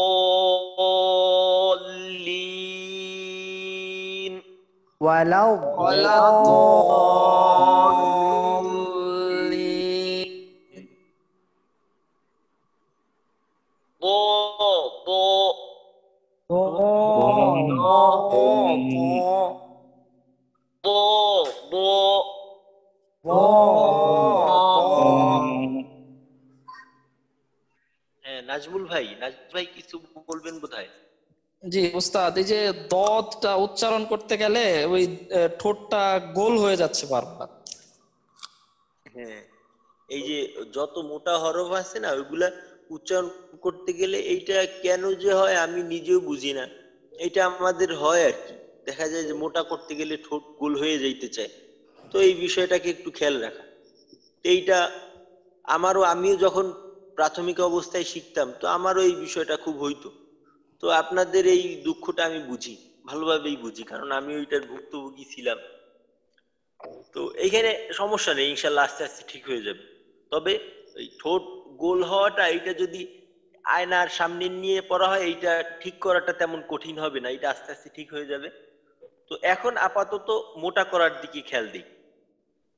ওয়ালাউ ব, ব, ব, ব। হ্যাঁ, নাজমুল ভাই, নাজমুল ভাই কিছু বলবেন বোধহয়। জি উস্তাদ, এই যে দদটা উচ্চারণ করতে গেলে ওই ঠোঁটটা গোল হয়ে যাচ্ছে বারবার। হ্যাঁ, এই যে যত মোটা হরফ আছে না ওইগুলা উচ্চারণ করতে গেলে এইটা কেন যে হয় আমি নিজেও বুঝি না। এটা আমাদের হয় আর কি, দেখা যায় যে মোটা করতে গেলে ঠোঁট গোল হয়ে যাইতে চায়। তো এই বিষয়টাকে একটু খেয়াল রাখা। এইটা আমিও যখন প্রাথমিক অবস্থায় শিখতাম তো আমারও এই বিষয়টা খুব হইতো। তো আপনাদের এই দুঃখটা আমি বুঝি, ভালোভাবেই বুঝি, কারণ আমি ওইটার ভুক্তভোগী ছিলাম। তো এইখানে সমস্যা নেই, ইনশাল্লাহ আস্তে আস্তে ঠিক হয়ে যাবে। তবে এই ঠোঁট গোল হওয়াটা এইটা যদি আয়নার সামনে নিয়ে পড়া হয় এইটা ঠিক করাটা তেমন কঠিন হবে না, এটা আস্তে আস্তে ঠিক হয়ে যাবে। তো এখন আপাতত মোটা করার দিকে খেয়াল দিই,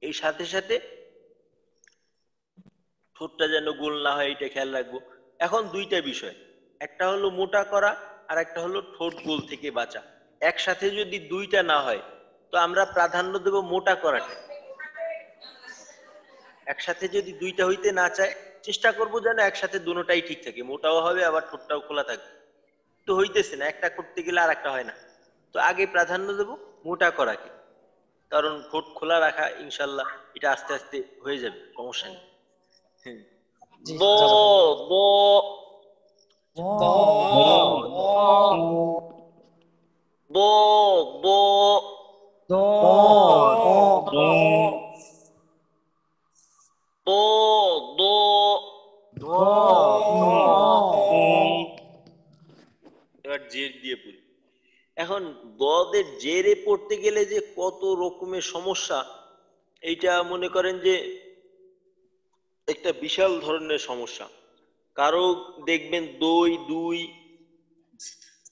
এই সাথে সাথে ঠোঁটটা যেন গোল না হয় এটা খেয়াল রাখবো। এখন দুইটা বিষয়, একটা হলো মোটা করা আর একটা হলো ঠোঁট গোল থেকে বাঁচা। একসাথে যদি দুইটা না হয় তো আমরা প্রাধান্য দেব মোটা করাটা। একসাথে যদি দুইটা হইতে না চায় চেষ্টা করব যেন একসাথে দুটোটাই ঠিক থাকে, মোটাও হবে আবার ঠোঁটটাও খোলা থাকবে। তো হইতেছে না, একটা করতে গেলে আর একটা হয় না। তো আগে প্রাধান্য দেব মোটা করাকে, কারণ ঠোঁট খোলা রাখা ইনশাল্লাহ এটা আস্তে আস্তে হয়ে যাবে, সমস্যা নেই। হ্যাঁ, জি ব জাযাকাল্লাহ। ব দ দ ব ব দ দ দ ব দ দ দ এবার জের দিয়ে পড়ি। এখন বদের জেরে পড়তে গেলে যে কত রকমের সমস্যা, এইটা মনে করেন যে একটা বিশাল ধরনের সমস্যা। কারো দেখবেন দই দুই,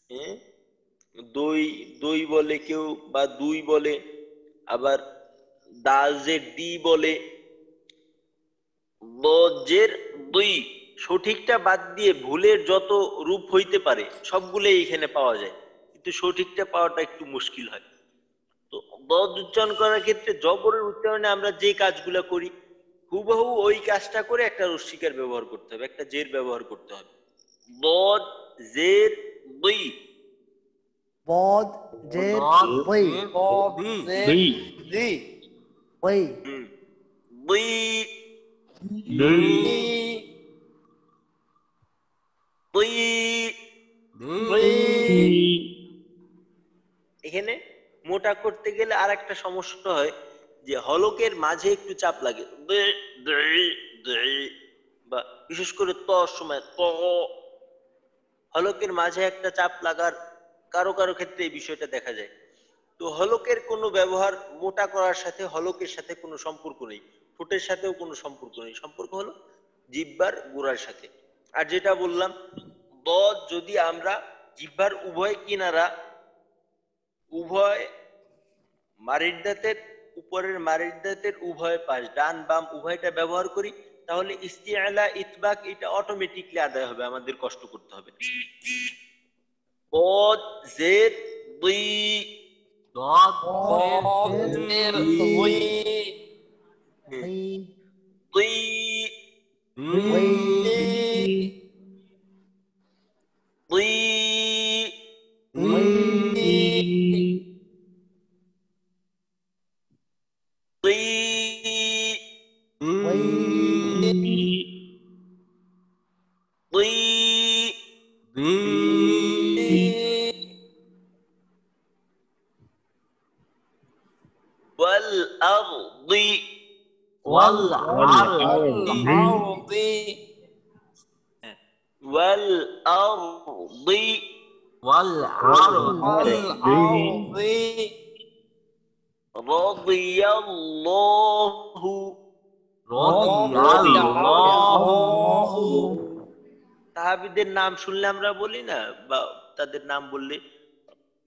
হ্যাঁ, দই দই বলে কেউ, বা দুই বলে, আবার দাজের দি বলে, বজ্রের দুই। সঠিকটা বাদ দিয়ে ভুলের যত রূপ হইতে পারে সবগুলোই এখানে পাওয়া যায়, কিন্তু সঠিকটা পাওয়াটা একটু মুশকিল হয়। তো বদ উচ্চারণ করার ক্ষেত্রে জবরের উচ্চারণে আমরা যে কাজগুলো করি হুবহু ওই কাজটা করে একটা রস্বীকার ব্যবহার করতে হবে, একটা জের ব্যবহার করতে হবে। বদ জের দুই। বদ জের দদ বই জের বদ দি জের দি বই হুম, দুই দি দি দুই। দি এখানে মোটা করতে গেলে আর একটা সমস্যা হয় যে হলকের মাঝে একটু চাপ লাগে, বা বিশেষ করে ত সময় ত, হলকের মাঝে একটা চাপ লাগার কারো কারো ক্ষেত্রে এই বিষয়টা দেখা যায়। তো হলকের কোনো ব্যবহার মোটা করার সাথে হলকের সাথে কোনো সম্পর্ক নেই, ঠোঁটের সাথেও কোনো সম্পর্ক নেই, সম্পর্ক হলো জিহ্বার গোড়ার সাথে। আর যেটা বললাম দ, যদি আমরা জিহ্বার উভয় কিনারা, উভয় মারির দাঁতের উপরের মারির দাঁতের উভয় পাশ ডান বাম উভয়টা ব্যবহার করি, তাহলে ইস্তিআলা ইতবাক এটা অটোমেটিকলি আদায় হবে, আমাদের কষ্ট করতে হবে না। বদ জের দুই। দদ জের বদ দি জের দুই হুম, বই দুই বই দি দি দুই বই দি দুই বই দুই দি ওয়াল আরদি। ওয়াল আরদি আরদি ওয়াল আরদি। ওয়াল আরদি আরদি রাদিয়াল্লাহু। রাদিয়াল্লাহু সাহাবীদের নাম শুনলে আমরা বলি না, বা তাদের নাম বললে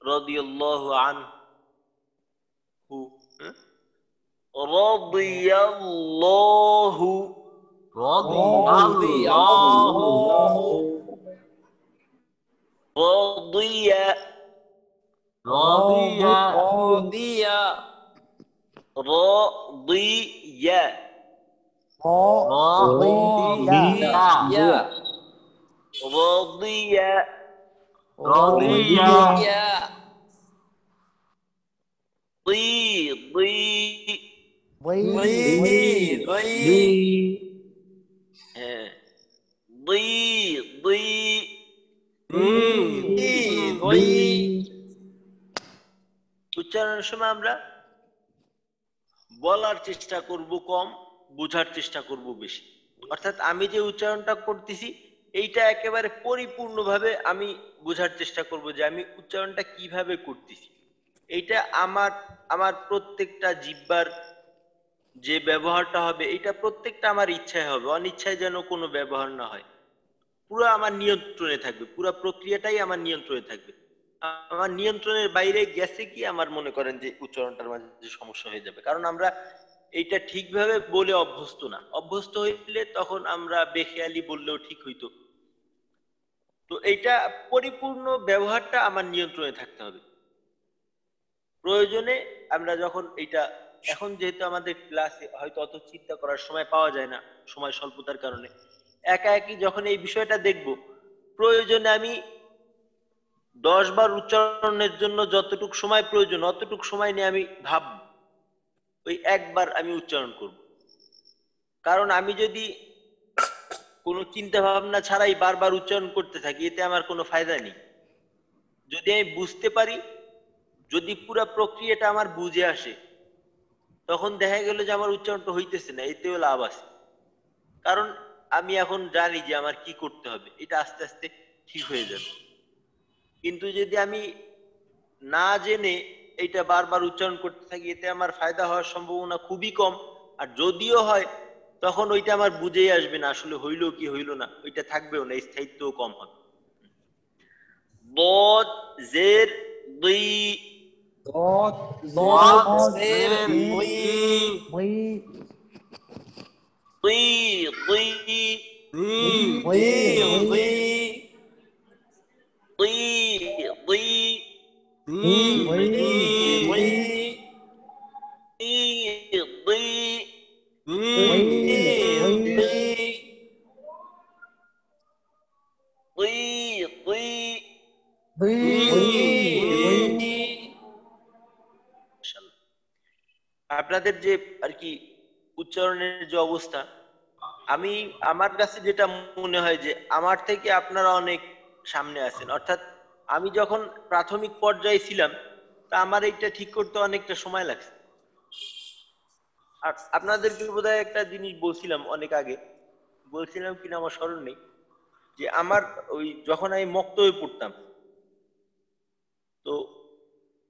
রাদিয়াল্লাহু আনহু, হ্যাঁ? রাদিয়াল্লাহু। রাদিয়াল্লাহু রাদিয়া রাদিয়া রাদিয়া রাদিয়া রাদিয়া ইয়া রাদিয়া রদিয়া ইয়া দুই দুই বই দুই হ্যাঁ দুই দুই দুই উচ্চারণের সময় আমরা বলার চেষ্টা করব কম, বোঝার চেষ্টা করব বেশি। অর্থাৎ আমি যে উচ্চারণটা করতেছি এইটা একেবারে পরিপূর্ণভাবে আমি বোঝার চেষ্টা করব যে আমি উচ্চারণটা কিভাবে করতেছি। এইটা আমার আমার প্রত্যেকটা জিহ্বার যে ব্যবহারটা হবে এটা প্রত্যেকটা আমার ইচ্ছায় হবে, অনিচ্ছায় যেন কোনো ব্যবহার না হয়। পুরো আমার নিয়ন্ত্রণে থাকবে, পুরো প্রক্রিয়াটাই আমার নিয়ন্ত্রণে থাকবে। আমার নিয়ন্ত্রণের বাইরে গেছে কি আমার মনে করেন যে উচ্চারণটার মাঝে সমস্যা হয়ে যাবে, কারণ আমরা এইটা ঠিকভাবে বলে অভ্যস্ত না। অভ্যস্ত হইলে তখন আমরা বেখেয়ালি বললেও ঠিক হইতো। তো এইটা পরিপূর্ণ ব্যবহারটা আমার নিয়ন্ত্রণে থাকতে হবে। প্রয়োজনে আমরা যখন এটা, এখন যেহেতু আমাদের ক্লাসে হয়তো অত চিন্তা করার সময় পাওয়া যায় না, সময় স্বল্পতার কারণে, একা একই যখন এই বিষয়টা দেখব, প্রয়োজনে আমি 10 বার উচ্চারণের জন্য যতটুকু সময় প্রয়োজন অতটুকু সময় নিয়ে আমি ভাবব, ওই একবার আমি উচ্চারণ করব। কারণ আমি যদি কোনো চিন্তা ভাবনা ছাড়াই বারবার উচ্চারণ করতে থাকি এতে আমার কোনো ফায়দা নেই। যদি আমি বুঝতে পারি, যদি পুরো প্রক্রিয়াটা আমার বুঝে আসে, তখন দেখা গেল যে আমার উচ্চারণটা হইতেছে না, এতেও লাভ আছে। কারণ আমি এখন জানি যে আমার কি করতে হবে, এটা আস্তে আস্তে ঠিক হয়ে যাবে। কিন্তু যদি আমি না জেনে এটা বারবার উচ্চারণ করতে থাকি এতে আমার ফায়দা হওয়ার সম্ভাবনা খুবই কম। আর যদিও হয় তখন ওইটা আমার বুঝেই আসবে না আসলে হইলো কি হইলো না, ওইটা থাকবেও না, স্থায়িত্বও কম হবে। বদ জের দুই ضاد ضاد زير زير ضي বই দুই দুই বই ضي দুই দুই বই ضي দুই বই বই দুই দুই বই বই আপনাদের যে আর কি উচ্চারণের যে অবস্থা, আমি আমার কাছে যেটা মনে হয় যে আমার থেকে আপনারা অনেক সামনে আছেন। অর্থাৎ আমি যখন প্রাথমিক পর্যায়ে ছিলাম তা আমার এইটা ঠিক করতে অনেকটা সময় লাগছে। আর আপনাদেরকে বোধহয় একটা জিনিস বলছিলাম অনেক আগে, বলছিলাম কিনা আমার স্মরণ নেই, যে আমার ওই যখন আমি মক্তবে পড়তাম, তো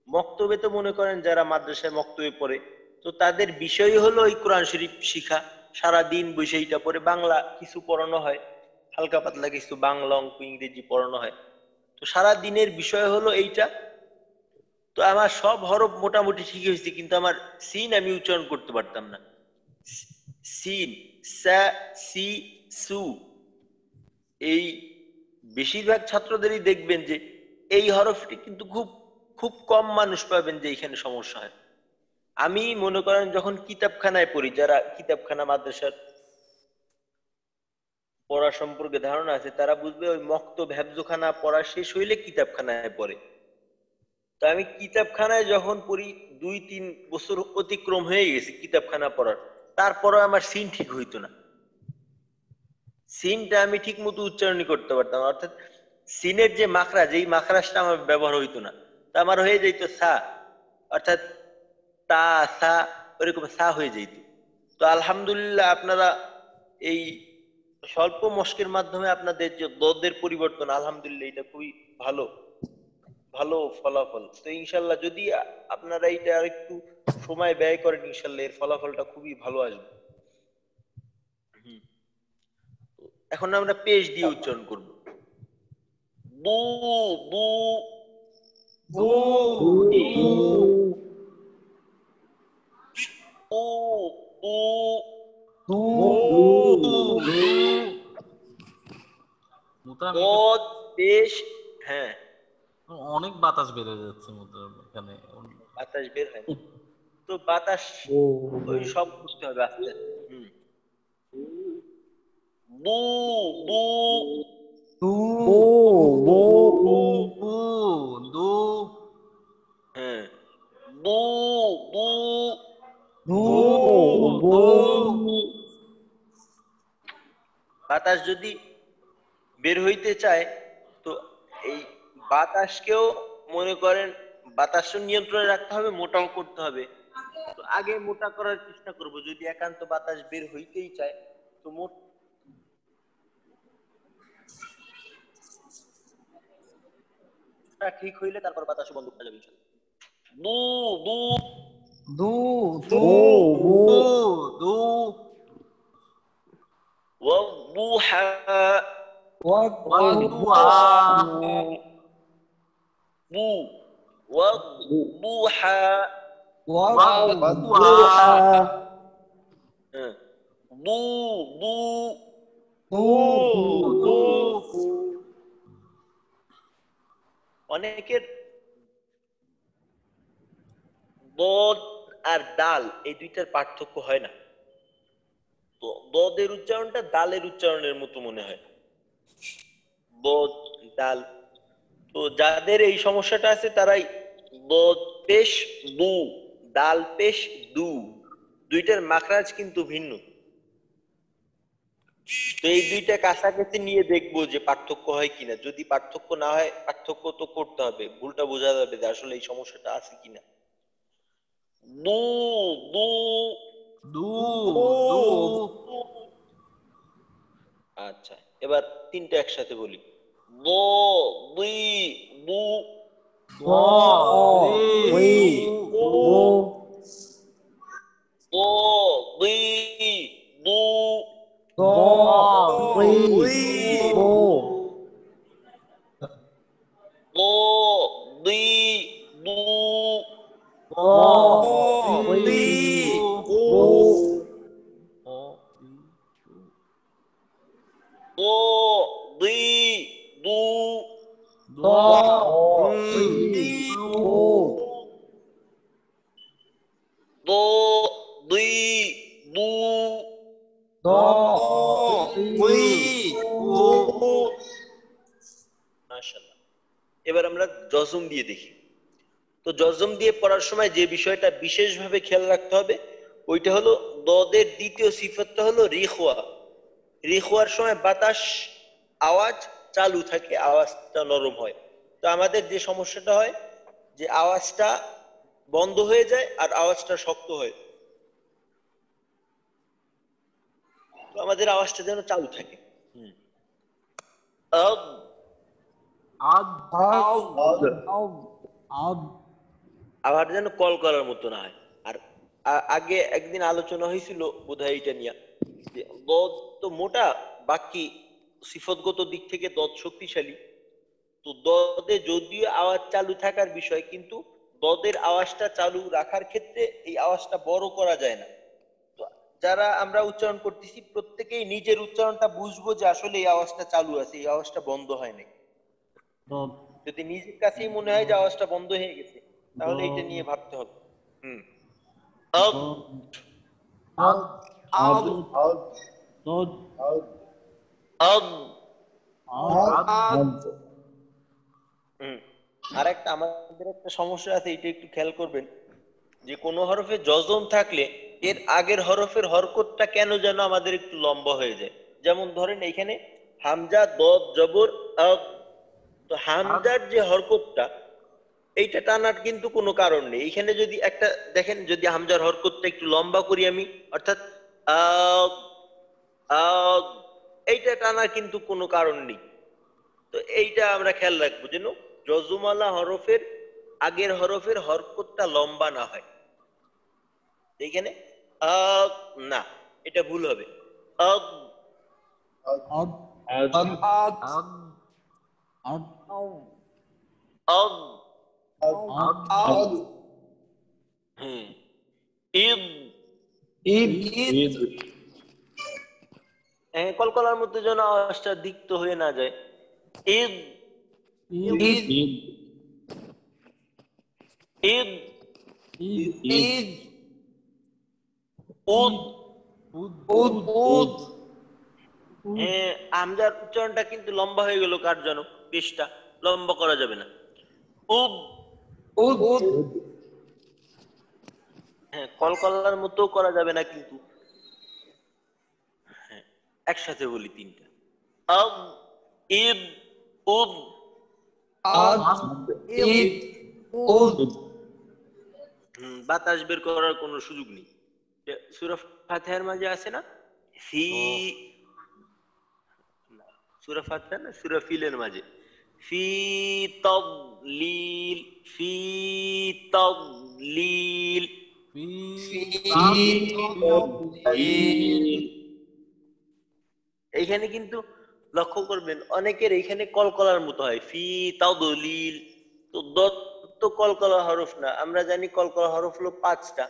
মক্তবে তো মনে করেন যারা মাদ্রাসায় মক্তবে পড়ে, তো তাদের বিষয় হলো ওই কোরআন শরীফ শিখা। সারা দিন বসে এইটা পড়ে, বাংলা কিছু পড়ানো হয়, হালকা পাতলা কিছু বাংলা অঙ্ক ইংরেজি পড়ানো হয়। তো সারা দিনের বিষয় হলো এইটা। তো আমার সব হরফ মোটামুটি ঠিক হয়েছে, কিন্তু আমার সিন আমি উচ্চারণ করতে পারতাম না। সিন, সা, সি, সু, এই বেশিরভাগ ছাত্রদেরই দেখবেন যে এই হরফটি কিন্তু খুব খুব কম মানুষ পাবেন যে এখানে সমস্যা হয়। আমি মনে করেন যখন কিতাবখানায় পড়ি, যারা কিতাবখানা মাদ্রাসার পড়া সম্পর্কে ধারণা আছে তারা বুঝবে ওই মক্তব হেফজখানা পড়া শেষ হইলে কিতাবখানায় পড়ে। তো আমি কিতাবখানায় যখন পড়ি 2-3 বছর অতিক্রম হয়ে গেছে কিতাবখানা পড়ার, তারপরে আমার সিন ঠিক হইতো না। সিনটা আমি ঠিক মতো উচ্চারণই করতে পারতাম না। অর্থাৎ সিনের যে মাখরাজ, এই মাখরাজটা আমার ব্যবহার হইতো না। তা আমার হয়ে যাইতো সা, অর্থাৎ তা সা, ওরকম সা হয়ে যাইতো। তো আলহামদুলিল্লাহ আপনারা এই স্বল্প মস্কের মাধ্যমে আপনাদের যে দদের পরিবর্তন, আলহামদুলিল্লাহ এটা খুবই ভালো ভালো ফলাফল। তো ইনশাল্লাহ যদি আপনারা এটা আর একটু সময় ব্যয় করেন, ইনশাল্লাহ এর ফলাফলটা খুবই ভালো আসবে। হুম। এখন আমরা পেশ দিয়ে উচ্চারণ করব। বু বু বু বু বু মুতারাম বদ পেশ। হ্যাঁ, অনেক বাতাস বেড়ে যাচ্ছে মুতারাম এখানে। বাতাস বের হয় না, তো বাতাস ওই সব করতে হবে আস্তে আস্তে। হুম। বু বু দু বো বো যদি বের হইতে চায়, তো এই বাতাসকেও মনে করেন বাতাসও নিয়ন্ত্রণে রাখতে হবে, মোটাও করতে হবে। তো আগে মোটা করার চেষ্টা করব, যদি একান্ত বাতাস বের হইতেই চায় তো মোটা ঠিক হইলে তারপর বাতাসও বন্ধ করা যাবে ইনশাআল্লাহ। দু দু দু দু দু দু والضحى ওয়াদুহা ضو والضحى ওয়াদুহা ضو ضو দু অনেকের দদ আর ডাল এই দুইটার পার্থক্য হয় না, তো দদের উচ্চারণটা ডালের উচ্চারণের মতো মনে হয়, দদ ডাল। তো যাদের এই সমস্যাটা আছে তারাই দদ পেশ দু, ডাল পেশ দু, দুইটার মাখরাজ কিন্তু ভিন্ন। তো এই দুইটা কাছাকাছি নিয়ে দেখবো যে পার্থক্য হয় কিনা, যদি পার্থক্য না হয় পার্থক্য তো করতে হবে, ভুলটা বোঝা যাবে যে আসলে এই সমস্যাটা আছে কিনা। দু দু দু দু আচ্ছা, এবার তিনটা একসাথে বলি। দ দুই দু দ রি দু দ দুই দু দ রি দু দ দুই দু দ রি দু দ দুই দু দ রি দু দ দুই দু দ রি দু মাশাআল্লাহ। এবার আমরা জজম দিয়ে দেখি। তো জজম দিয়ে পড়ার সময় যে বিষয়টা বিশেষভাবে খেয়াল রাখতে হবে ওইটা হলো দদের দ্বিতীয় সিফতটা হলো রিখওয়া। রিখওয়ার সময় বাতাস আওয়াজ চালু থাকে, আওয়াজটা নরম হয়। তো আমাদের যে সমস্যাটা হয় যে আওয়াজটা বন্ধ হয়ে যায় আর আওয়াজটা শক্ত হয়, তো আমাদের আওয়াজটা যেন চালু থাকে। আব আদ আদ আবার যেন কল করার মতো না হয়। আর আগে একদিন আলোচনা হয়েছিল বোধহয় এটা নিয়ে, যে দদ তো মোটা, বাকি সিফতগত দিক থেকে দদ শক্তিশালী। তো দদে যদিও আওয়াজ চালু থাকার বিষয়, কিন্তু দদের আওয়াজটা চালু রাখার ক্ষেত্রে এই আওয়াজটা বড় করা যায় না। তো যারা আমরা উচ্চারণ করতেছি প্রত্যেকেই নিজের উচ্চারণটা বুঝবো যে আসলে এই আওয়াজটা চালু আছে, এই আওয়াজটা বন্ধ হয় নাই। যদি নিজের কাছেই মনে হয় যে আওয়াজটা বন্ধ হয়ে গেছে, তাহলে এটা নিয়ে ভাবতে হবে। হুম আব আদ আদ আব আদ আর একটা আমাদের একটা সমস্যা আছে, এটা একটু খেয়াল করবেন, যে কোনো হরফে জজম থাকলে এর আগের হরফের হরকতটা কেন যেন আমাদের একটু লম্বা হয়ে যায়। যেমন ধরেন এখানে হামজা দদ জবর আব, তো হামজার যে হরকতটা এইটা টানার কিন্তু কোনো কারণ নেই। এখানে যদি একটা দেখেন, যদি হামজার হরকতটা একটু লম্বা করি আমি, অর্থাৎ আব আব, এইটা টানার কিন্তু কোনো কারণ নেই। তো এইটা আমরা খেয়াল রাখবো যেন জজমালা হরফের আগের হরফের হরকতটা লম্বা না হয়। এইখানে আব না, এটা ভুল হবে। আব আদ আদ আদ আদ আব আদ আদ হুম ইদ ঈদ কলকলার মধ্যে যেন আওয়াজটা দিক্ত হয়ে না যায়। ঈদ ঈদ ঈদ ঈদ উদ উদ উদ উদ হামজার উচ্চারণটা কিন্তু লম্বা হয়ে গেল, কার যেন পেশটা লম্বা করা যাবে না। উদ উদ উদ কলকলার মতো করা যাবে না কিন্তু। একসাথে বলি তিনটা। আব ইদ উদ। আদ ইদ উদ। বাতাস বের করার কোনো সুযোগ নেই। সূরা ফাতিহার মাঝে আছে না ফি, সূরা ফাতিহা না সূরা ফিলের মাঝে ফি তাদলিল, ফি তাদলিল। ফি ফি তাদলিল। এইখানে কিন্তু লক্ষ্য করবেন অনেকের এইখানে কলকলার মতো হয় ফি তাদলিল। তো দত তো কলকলা হরফ না, আমরা জানি কলকলা হরফ হলো 5টা।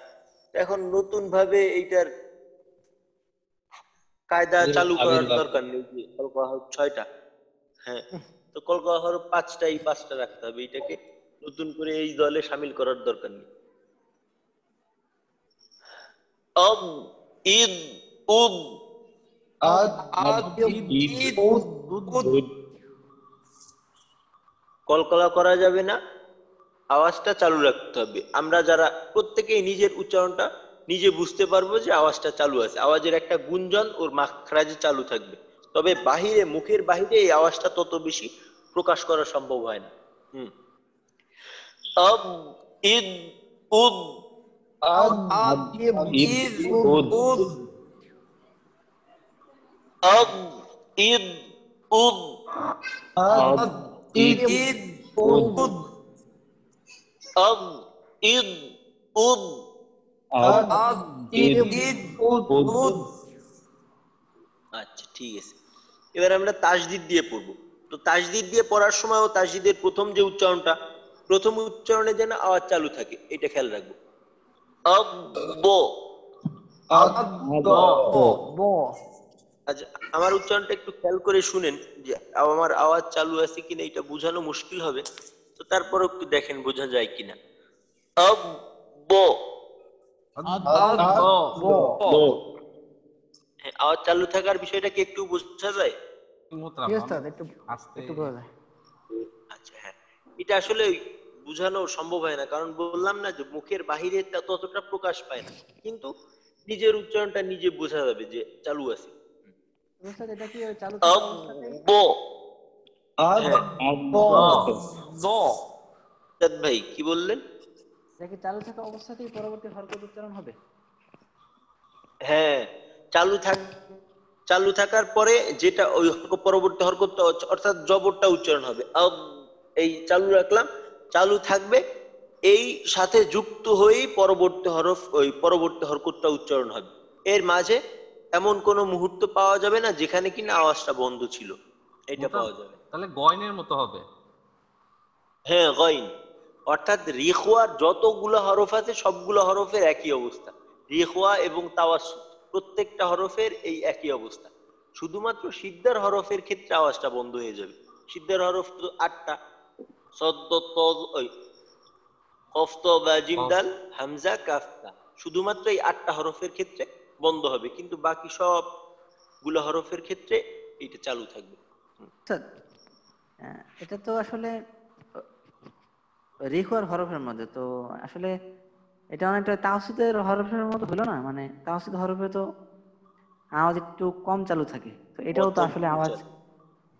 এখন নতুন ভাবে এইটার কায়দা চালু করার দরকার নেই যে কলকলা হরফ 6টা। হ্যাঁ, তো কলকলা হরফ 5টা, এই 5টা রাখতে হবে, এটাকে নতুন করে এই দলে শামিল করার দরকার নেই। আব ইদ উদ। আদ ইদ উদ। কলকলা করা যাবে না, আওয়াজটা চালু রাখতে হবে। আমরা যারা প্রত্যেকেই নিজের উচ্চারণটা নিজে বুঝতে পারবো যে আওয়াজটা চালু আছে, আওয়াজের একটা গুঞ্জন ওর মাখরাজে চালু থাকবে। তবে বাহিরে, মুখের বাহিরে এই আওয়াজটা তত বেশি প্রকাশ করা সম্ভব হয় না। আব ইদ উদ। আদ ইদ উদ। আব ইদ উদ। আদ ইদ উদ। আব ইদ উদ। আদ ইদ উদ। আচ্ছা, ঠিক আছে। এবার আমরা তাসদিদ দিয়ে পড়বো। তো তাসদিদ দিয়ে পড়ার সময়ও তাসদিদের প্রথম যে উচ্চারণটা, প্রথম উচ্চারণে যেন আওয়াজ চালু থাকে, এটা খেয়াল রাখবো। আব ব। আদ ব। আচ্ছা, আমার উচ্চারণটা একটু খেয়াল করে শুনেন যে আমার আওয়াজ চালু আছে কিনা, এটা বোঝানো মুশকিল হবে, তো তারপরে একটু দেখেন বোঝা যায় কিনা। আব ব। ব। হ্যাঁ, আওয়াজ চালু থাকার বিষয়টা কি একটু বোঝা যায়? জি ওস্তাদ, একটু আস্তে। একটু বোঝা যায়। আচ্ছা, হ্যাঁ, এটা আসলে বোঝানো সম্ভব হয় না, কারণ বললাম না যে মুখের বাহিরে ততটা প্রকাশ পায় না, কিন্তু নিজের উচ্চারণটা নিজে বোঝা যাবে যে চালু আছে। ওস্তাদ, এটা কি ওই চালু থাকা আব অবস্থাতেই? ব। হ্যাঁ, দ। সাদ ভাই কি বললেন? এটা কি চালু থাকা অবস্থাতেই পরবর্তী হরকত উচ্চারণ হবে? হ্যাঁ, চালু থাকার পরে যেটা ওই পরবর্তী হরকতটা অর্থাৎ জবরটা উচ্চারণ হবে। আব, এই চালু রাখলাম, চালু থাকবে, এই সাথে যুক্ত হয়েই পরবর্তী হরফ, ওই পরবর্তী হরকতটা উচ্চারণ হবে। এর মাঝে এমন কোনো মুহূর্ত পাওয়া যাবে না যেখানে কিনা আওয়াজটা বন্ধ ছিল, এটা পাওয়া যাবে। তাহলে গয়নের মতো হবে। হ্যাঁ, গইন, অর্থাৎ রিখওয়ার যতগুলো হরফ আছে সবগুলো হরফের একই অবস্থা। রিখওয়া এবং তাওয়াসসুত প্রত্যেকটা হরফের এই একই অবস্থা। শুধুমাত্র সিদ্ধার হরফের ক্ষেত্রে আওয়াজটা বন্ধ হয়ে যাবে। সিদ্ধার হরফ তো 8টা, সদ ত, ওই কফ ত বা জিম দাল হামজা কাফ তা। শুধুমাত্র এই 8টা হরফের ক্ষেত্রে বন্ধ হবে, কিন্তু বাকি সবগুলো হরফের ক্ষেত্রে এটা চালু থাকবে। ওস্তাদ, এটা তো আসলে রিখওয়ার হরফের মধ্যে, তো আসলে এটা অনেকটা তাওসীদের হরফের মতো হলো না? মানে তাওসীদ হরফে তো আওয়াজ একটু কম চালু থাকে, তো এটাও তো মধ্যম আসলে আওয়াজ, উচ্চারণ।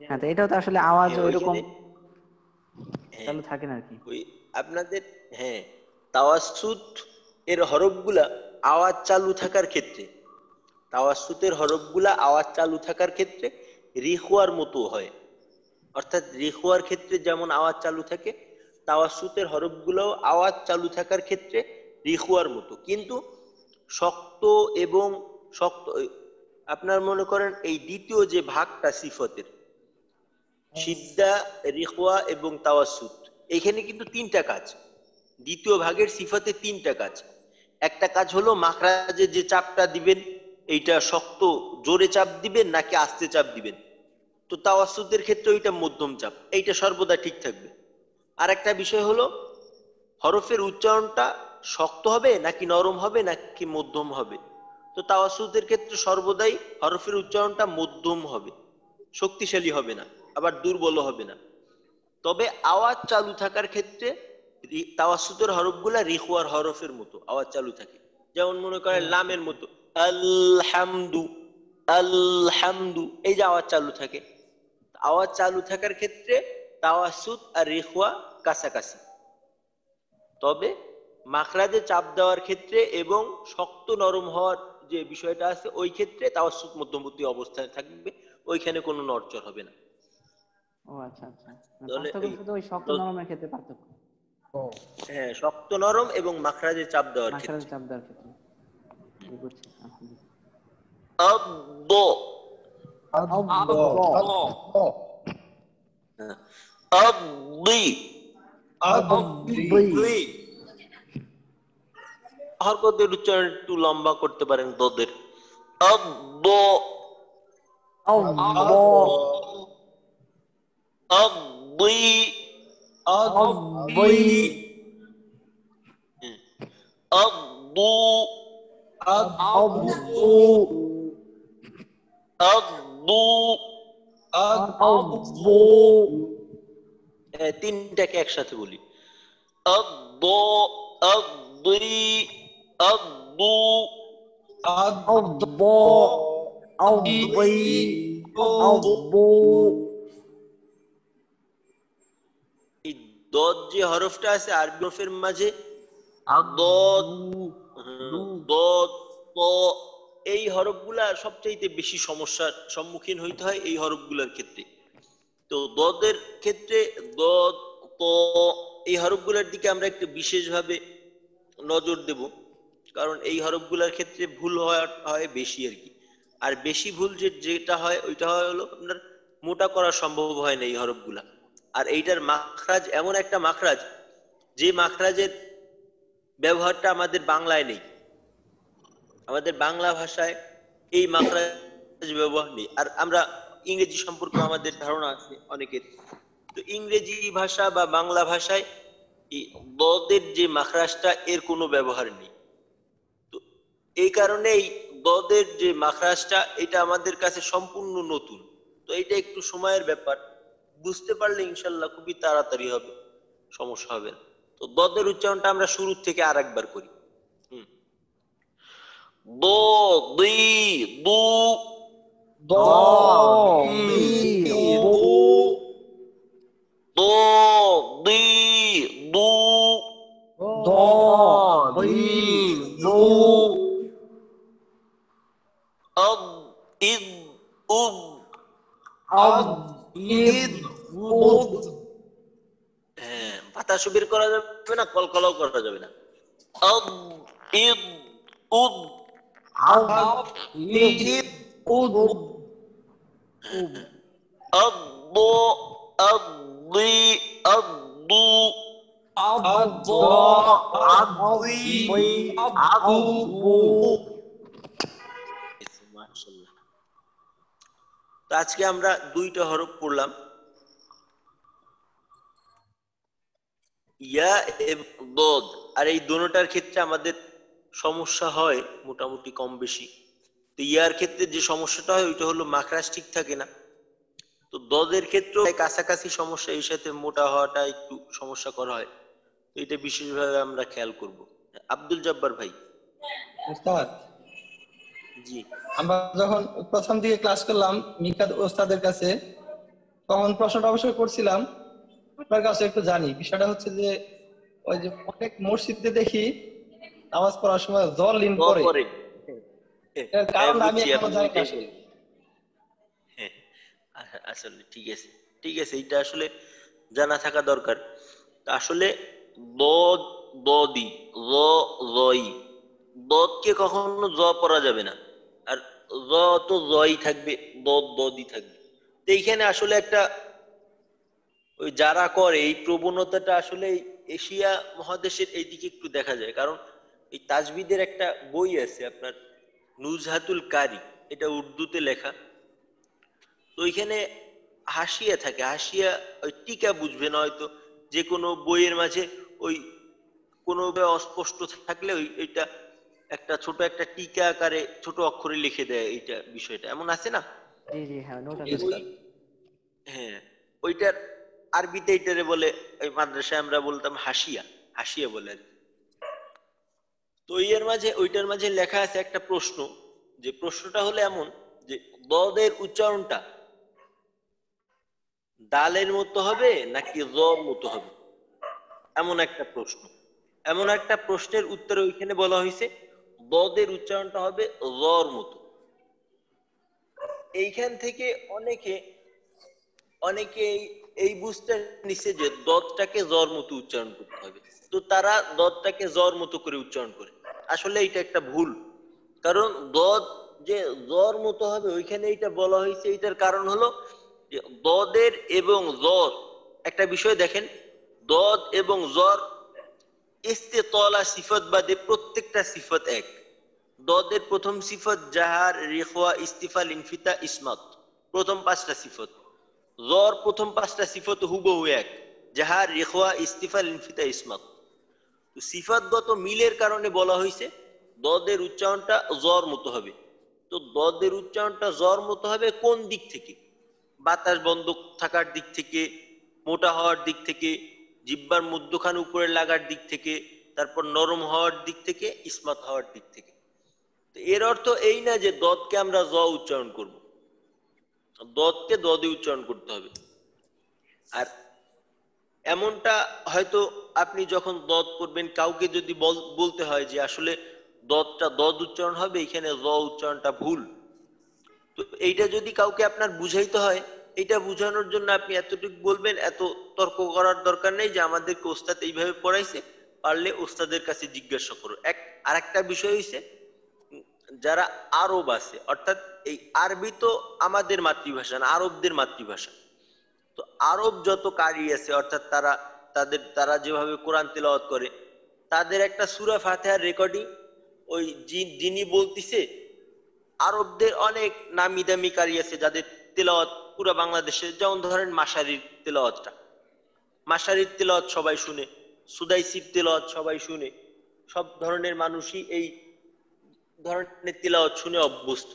হ্যাঁ, তো এটাও তো আসলে আওয়াজ হ্যাঁ, ওইরকম ওইখানে, হ্যাঁ, চালু থাকে না আর কি। ওই আপনাদের, হ্যাঁ, তাওয়াসসুত এর হরফগুলা আওয়াজ চালু থাকার ক্ষেত্রে, তাওয়াসসুতের হরফগুলা আওয়াজ চালু থাকার ক্ষেত্রে রিখওয়ার মতো হয়। অর্থাৎ রিখওয়ার ক্ষেত্রে যেমন আওয়াজ চালু থাকে, তাওয়াসসুতের হরফগুলোও আওয়াজ চালু থাকার ক্ষেত্রে রিখওয়ার মতো, কিন্তু শক্ত এবং শক্ত। আপনার মনে করেন এই দ্বিতীয় যে ভাগটা সিফতের, সিদ্দা, রিখওয়া এবং তাওয়াসসুত, এখানে কিন্তু 3টা কাজ। দ্বিতীয় ভাগের সিফাতে 3টা কাজ। একটা কাজ হলো মাখরাজে যে চাপটা দিবেন, এইটা শক্ত জোরে চাপ দিবেন নাকি আস্তে চাপ দিবেন। তো তাওয়াসসুতের ক্ষেত্রে ওইটা মধ্যম চাপ, এইটা সর্বদা ঠিক থাকবে। আর একটা বিষয় হলো হরফের উচ্চারণটা শক্ত হবে নাকি নরম হবে নাকি মধ্যম হবে। তো তাওয়াসসুতের ক্ষেত্রে সর্বদাই হরফের উচ্চারণটা মধ্যম হবে, শক্তিশালী হবে না, আবার দুর্বল হবে না। তবে আওয়াজ চালু থাকার ক্ষেত্রে তাওয়াসসুতের হরফগুলা রিখওয়ার হরফের মতো আওয়াজ চালু থাকে। যেমন মনে করেন লামের মতো আলহামদু, আলহামদু, এই যে আওয়াজ চালু থাকে। আওয়াজ চালু থাকার ক্ষেত্রে তাওয়াসুত আর রিখওয়া কাছাকাছি, তবে মাখরাজে চাপ দেওয়ার ক্ষেত্রে এবং শক্ত নরম হওয়ার যে বিষয়টা আছে ওই ক্ষেত্রে তাওয়াসুত মধ্যবর্তী অবস্থায় থাকবে, ওইখানে কোনো নড়চড় হবে না। ও আচ্ছা আচ্ছা, মানে তাহলে পার্থক্য শুধু ওই শক্ত নরমের ক্ষেত্রে পার্থক্য, হ্যাঁ, শক্ত নরম এবং মাখরাজে চাপ দেওয়ার মাখরাজে ক্ষেত্রে। চাপ দেওয়ার ক্ষেত্রে। জি, বুঝছি, আলহামদুলিল্লাহ। আদ, হ্যাঁ, আদি, হরকতের উচ্চারণ একটু লম্বা করতে পারেন দদের। আদ, আদি, আদু, আদু, তিনটাকে একসাথে বলি। আদ, আদি, আদু, এই দদ যে হরফটা আছে আরবি হরফের মাঝে, দদ, দদ, ত, এই হরফগুলা সবচাইতে বেশি সমস্যার সম্মুখীন হইতে হয় এই হরফগুলার ক্ষেত্রে। তো দদের ক্ষেত্রে দদ, ত, এই হরফগুলার দিকে আমরা একটু বিশেষভাবে নজর দেব, কারণ এই হরফগুলার ক্ষেত্রে ভুল হয় বেশি আর কি। আর বেশি ভুল যেটা হয় ওইটা হলো আপনার মোটা করা সম্ভব হয় না এই হরফগুলা। আর এইটার মাখরাজ এমন একটা মাখরাজ, যে মাখরাজের ব্যবহারটা আমাদের বাংলায় নেই। আমাদের বাংলা ভাষায় এই মাখরাজ ব্যবহার নেই। আর আমরা ইংরেজি সম্পর্কে আমাদের ধারণা আছে অনেকের, তো ইংরেজি ভাষা বা বাংলা ভাষায় এই দদের যে মাখরাজটা এর কোনো ব্যবহার নেই। তো এই কারণেই দদের যে মাখরাজটা এটা আমাদের কাছে সম্পূর্ণ নতুন। তো এটা একটু সময়ের ব্যাপার, বুঝতে পারলে ইনশাল্লাহ খুবই তাড়াতাড়ি হবে, সমস্যা হবে না। তো দদের উচ্চারণটা আমরা শুরু থেকে আরেকবার করি। দো, দি, দু, দো, দি, দু, আদ, ইদ, উদ, হ্যাঁ, বাতাসও বের করা যাবে না, কলকলাও করা যাবে না। আদ, ইদ, উদ, আদ, আদি, আদু, মাশাআল্লাহ। তো আজকে আমরা দুইটা হরফ পড়লাম, ইয়া এবং দদ। আর এই দোনোটার ক্ষেত্রে আমাদের সমস্যা হয় মোটামুটি কম বেশি। তো ইয়ার ক্ষেত্রে যে সমস্যাটা হয় ওইটা হলো মাখরাজ ঠিক থাকে না। তো দদের ক্ষেত্রেও কাছাকাছি সমস্যা, এই সাথে মোটা হওয়াটা একটু সমস্যা করা হয়। তো এটা বিশেষভাবে আমরা খেয়াল করব। আব্দুল জব্বার ভাই। উস্তাদ, জি, আমরা যখন প্রথম দিকে ক্লাস করলাম মিকাত ওস্তাদের কাছে, তখন প্রশ্নটা অবশ্যই করছিলাম, আপনার কাছে একটু জানি। বিষয়টা হচ্ছে যে ওই যে অনেক মসজিদে দেখি নামাজ পড়ার সময় জল লিন দ পড়ে, পরে, এর হ্যাঁ কারণটা আমি বুঝছি এখনো আপনি জানি না ওইটাই আসলে। বলেন। হ্যাঁ, আসলে ঠিক আছে, ঠিক আছে, এটা আসলে জানা থাকা দরকার। তা আসলে দদ, দদি, র, রই, দদকে কখনো জ পড়া যাবে না, আর জ তো জই থাকবে, দদ দদি থাকবে। তো এইখানে আসলে একটা ওই যারা করে এই প্রবণতাটা আসলে এশিয়া মহাদেশের এইদিকে একটু দেখা যায়। কারণ এই তাজবিদের একটা বই আছে আপনার, নুজহাতুল কারি, এটা উর্দুতে লেখা। তো ওইখানে হাসিয়া থাকে, হাসিয়া ওই টিকা বুঝবেন হয়তো, যে কোনো বইয়ের মাঝে ওই কোনো অস্পষ্ট থাকলে ওইটা একটা ছোট একটা টিকা আকারে ছোট অক্ষরে লিখে দেয়, এইটা বিষয়টা এমন আছে না। জি জি, হ্যাঁ, নোট জি আছে। ওই, উস্তাদ। হ্যাঁ, ওইটার আরবিতে এইটারে বলে, ওই মাদ্রাসায় আমরা বলতাম হাসিয়া, হাসিয়া বলে আর কি। তো ওইটার মাঝে লেখা আছে একটা প্রশ্ন, যে প্রশ্নটা হলো এমন যে দদের উচ্চারণটা দালের মতো হবে নাকি জর মতো হবে, এমন একটা প্রশ্ন। এমন একটা প্রশ্নের উত্তরে ওইখানে বলা হয়েছে দদের উচ্চারণটা হবে জর মতো। এইখান থেকে অনেকে অনেকে এই বুঝতে নিছে যে দদটাকে জ্বর মতো উচ্চারণ করতে হবে, তো তারা দদটাকে জ্বর মতো করে উচ্চারণ করে। আসলে এটা একটা ভুল, কারণ দদ যে জ্বর মতো হবে ওইখানে এটা বলা হয়েছে, এটার কারণ হলো যে দদের এবং জ্বর একটা বিষয় দেখেন, দদ এবং জ্বর ইস্তেতলা সিফত বাদে প্রত্যেকটা সিফত এক। দদের প্রথম সিফত জাহার, রেখওয়া, ইস্তিফাল, ইনফিতা, ইসমাত, প্রথম পাঁচটা সিফত। জ্বর প্রথম পাঁচটা সিফত হুবহু এক, জাহার, রেখওয়া, ইস্তিফাল, ইনফিতা, ইসমাত। তো সিফাতগত মিলের কারণে বলা হয়েছে দদের উচ্চারণটা জ্বর মতো হবে। তো দদের উচ্চারণটা জ্বর মতো হবে কোন দিক থেকে? বাতাস বন্ধ থাকার দিক থেকে, মোটা হওয়ার দিক থেকে, জিহ্বার মধ্যখান উপরে লাগার দিক থেকে, তারপর নরম হওয়ার দিক থেকে, ইসমাত হওয়ার দিক থেকে। তো এর অর্থ এই না যে দদকে আমরা জ উচ্চারণ করব, দদকে দদে উচ্চারণ করতে হবে। আর এমনটা হয়তো আপনি যখন দদ করবেন কাউকে যদি বলতে হয় যে আসলে দদটা দদ উচ্চারণ হবে, এখানে জ উচ্চারণটা ভুল, তো এইটা যদি কাউকে আপনার বুঝাইতে হয়, এটা বুঝানোর জন্য আপনি এতটুকু বলবেন, এত তর্ক করার দরকার নেই যে আমাদেরকে ওস্তাদ এইভাবে পড়াইছে, পারলে ওস্তাদের কাছে জিজ্ঞাসা করো। আরেকটা বিষয় হইছে, যারা আরব আছে, অর্থাৎ এই আরবি তো আমাদের মাতৃভাষা না, আরবদের মাতৃভাষা। তো আরব যত কারি আছে, অর্থাৎ তারা যেভাবে কোরআন তেলাওয়াত করে, তাদের একটা সূরা ফাতিহার রেকর্ডিং ওই যিনি বলতিছে, আরবদের অনেক নামি দামি কারি আছে যাদের তেলাওয়াত পুরো বাংলাদেশে, যেমন ধরেন মাশারির তেলাওয়াতটা, মাশারির তেলাওয়াত সবাই শুনে, সুদাইসির তেলাওয়াত সবাই শুনে, সব ধরনের মানুষই এই ধরনের তেলাওয়াত শুনে অভ্যস্ত,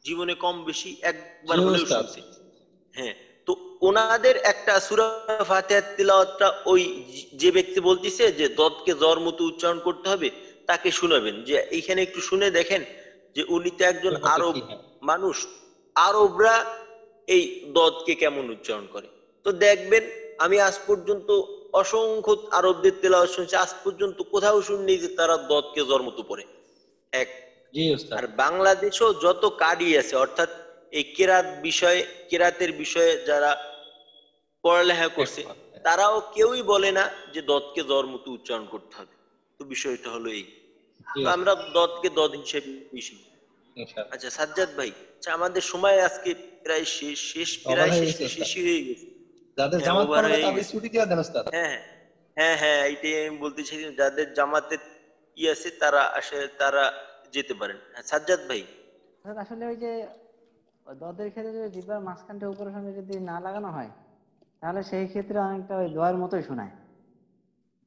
জীবনে কম বেশি একবার জি হলেও উস্তাদ। শুনছে। হ্যাঁ, তো ওনাদের একটা সূরা ফাতিহার তিলাওয়াতটা ওই যে ব্যক্তি বলতিছে যে দদকে জ্বর মতো উচ্চারণ করতে হবে, তাকে শুনাবেন যে এইখানে একটু শুনে দেখেন যে উনি তো একজন ব্যাপারটা আরব কি? হ্যাঁ, মানুষ, আরবরা এই দদকে কেমন উচ্চারণ করে। তো দেখবেন আমি আজ পর্যন্ত অসংখ্য আরবদের তেলাওয়াত শুনছি, আজ পর্যন্ত কোথাও শুনিনি যে তারা দদকে জ্বর মতো পড়ে। এক, জি উস্তাদ। আর বাংলাদেশেও যত কারি আছে, অর্থাৎ এই কেরাত বিষয়ে, কেরাতের বিষয়ে যারা পড়ালেখা করছে, Expert, হ্যাঁ। তারাও কেউই বলে না যে দদকে দর মতো উচ্চারণ করতে হবে। তো বিষয়টা হলো এই। জি তো আমরা উস্তাদ, দদকে দদ হিসেবে শিখি। ইনশাআল্লাহ। আচ্ছা সাজ্জাদ ভাই, আচ্ছা আমাদের সময় আজকে প্রায় শেষ, ওভার প্রায় হয়ে শেষ গেছে কি উস্তাদ। শেষই হয়ে গেছে। যাদের হ্যাঁ, জামাত ওভার পড়াবে হয়ে তাদের গেছে। ছুটি দিয়ে দেন উস্তাদ। হ্যাঁ হ্যাঁ হ্যাঁ হ্যাঁ, এইটাই আমি বলতে চাই, যাদের জামাতের আছে তারা আসে, তারা যেতে পারেন। হ্যাঁ সাজ্জাদ ভাই। অর্থাৎ আসলে ওই যে ওই দদের ক্ষেত্রে যদি জিহ্বার মাঝখানটা উপরের সঙ্গে যদি না লাগানো হয়, তাহলে সেই ক্ষেত্রে অনেকটা ওই দোয়ার মতোই শোনায়।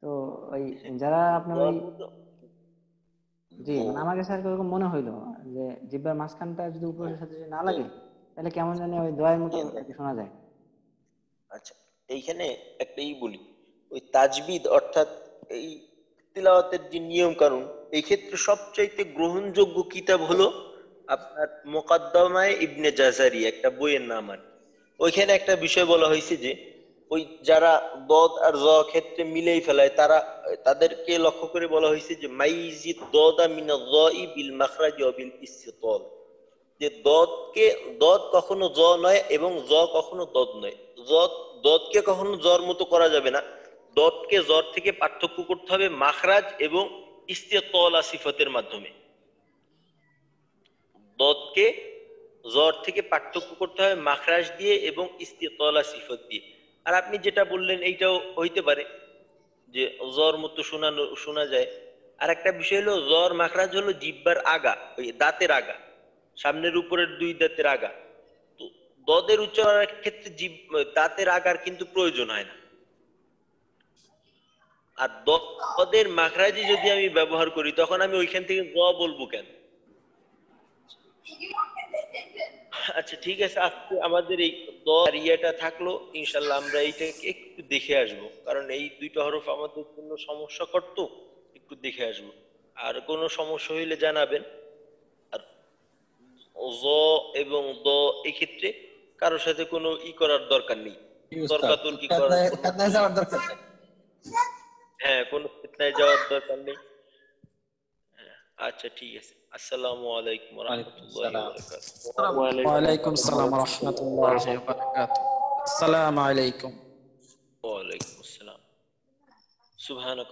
তো ওই যারা আপনার ওই, দর মতো জি ও মানে আমার কাছে আর কি ওরকম মনে হইলো যে জিহ্বার মাঝখানটা যদি ও উপরের সাথে যদি না ও লাগে, তাহলে কেমন জানি ওই দোয়ার মতো ইয়ে আর দেখ, কি শোনা যায়। আচ্ছা এইখানে একটাই বলি, ওই তাজবিদ অর্থাৎ এই তিলাওয়াতের যে নিয়ম কানুন, এই ক্ষেত্রে সবচাইতে গ্রহণযোগ্য কিতাব হলো আপনার মুকাদ্দমায়ে ইবনে জাজারি, একটা বইয়ের নাম আর কি। ওইখানে একটা বিষয় বলা হয়েছে যে ওই যারা দদ আর জ ক্ষেত্রে মিলেই ফেলায়, তাদেরকে লক্ষ্য করে বলা হয়েছে যে মাইজিদ দদা মিনাজ ই বিল মাখরাজি ওয়া বিল ইসতিতাল, যে দদ কখনো জ নয় এবং জ কখনো দদ নয়। দদকে কখনো জর মতো করা যাবে না, দদকে জর থেকে পার্থক্য করতে হবে মাখরাজ এবং ইস্তেতলা সিফতের মাধ্যমে। দদকে জর থেকে পার্থক্য করতে হবে মাখরাজ দিয়ে এবং ইস্তেতলা সিফত দিয়ে। আর আপনি যেটা বললেন এইটাও হইতে পারে যে জর মতো শোনা যায়। আর একটা বিষয় হলো জর মাখরাজ হলো জিহ্বার আগা, ওই দাঁতের আগা, সামনের উপরের দুই দাঁতের আগা। তো দদের উচ্চারণের ক্ষেত্রে দাঁতের আগার কিন্তু প্রয়োজন হয় না। আর দদের মাখরাজি যদি আমি ব্যবহার করি, তখন আমি ওইখান থেকে গ বলবো কেন? আচ্ছা ঠিক আছে, আজকে আমাদের এই দ আর ইয়াটা থাকলো, ইনশাল্লাহ আমরা এইটাকে একটু দেখে আসবো, কারণ এই দুইটা হরফ আমাদের জন্য সমস্যা করতো, একটু দেখে আসবো। আর কোনো সমস্যা হইলে জানাবেন। আর জ এবং দ এক্ষেত্রে কারোর সাথে কোনো করার দরকার নেই, তর্কাতর্কি করার কোনো খেতনায় যাওয়ার দরকার নেই। হ্যাঁ, কোনো ফিতনায় যাওয়ার দরকার নেই। আচ্ছা ঠিক আছে। আসসালামু আলাইকুম ওয়া রাহমাতুল্লাহি ওয়া বারাকাতুহু। ওয়ালাইকুম আসসালাম ওয়া রাহমাতুল্লাহি ওয়া বারাকাতুহু। আসসালামু আলাইকুম। ওয়া আলাইকুম আসসালাম। সুবহানাক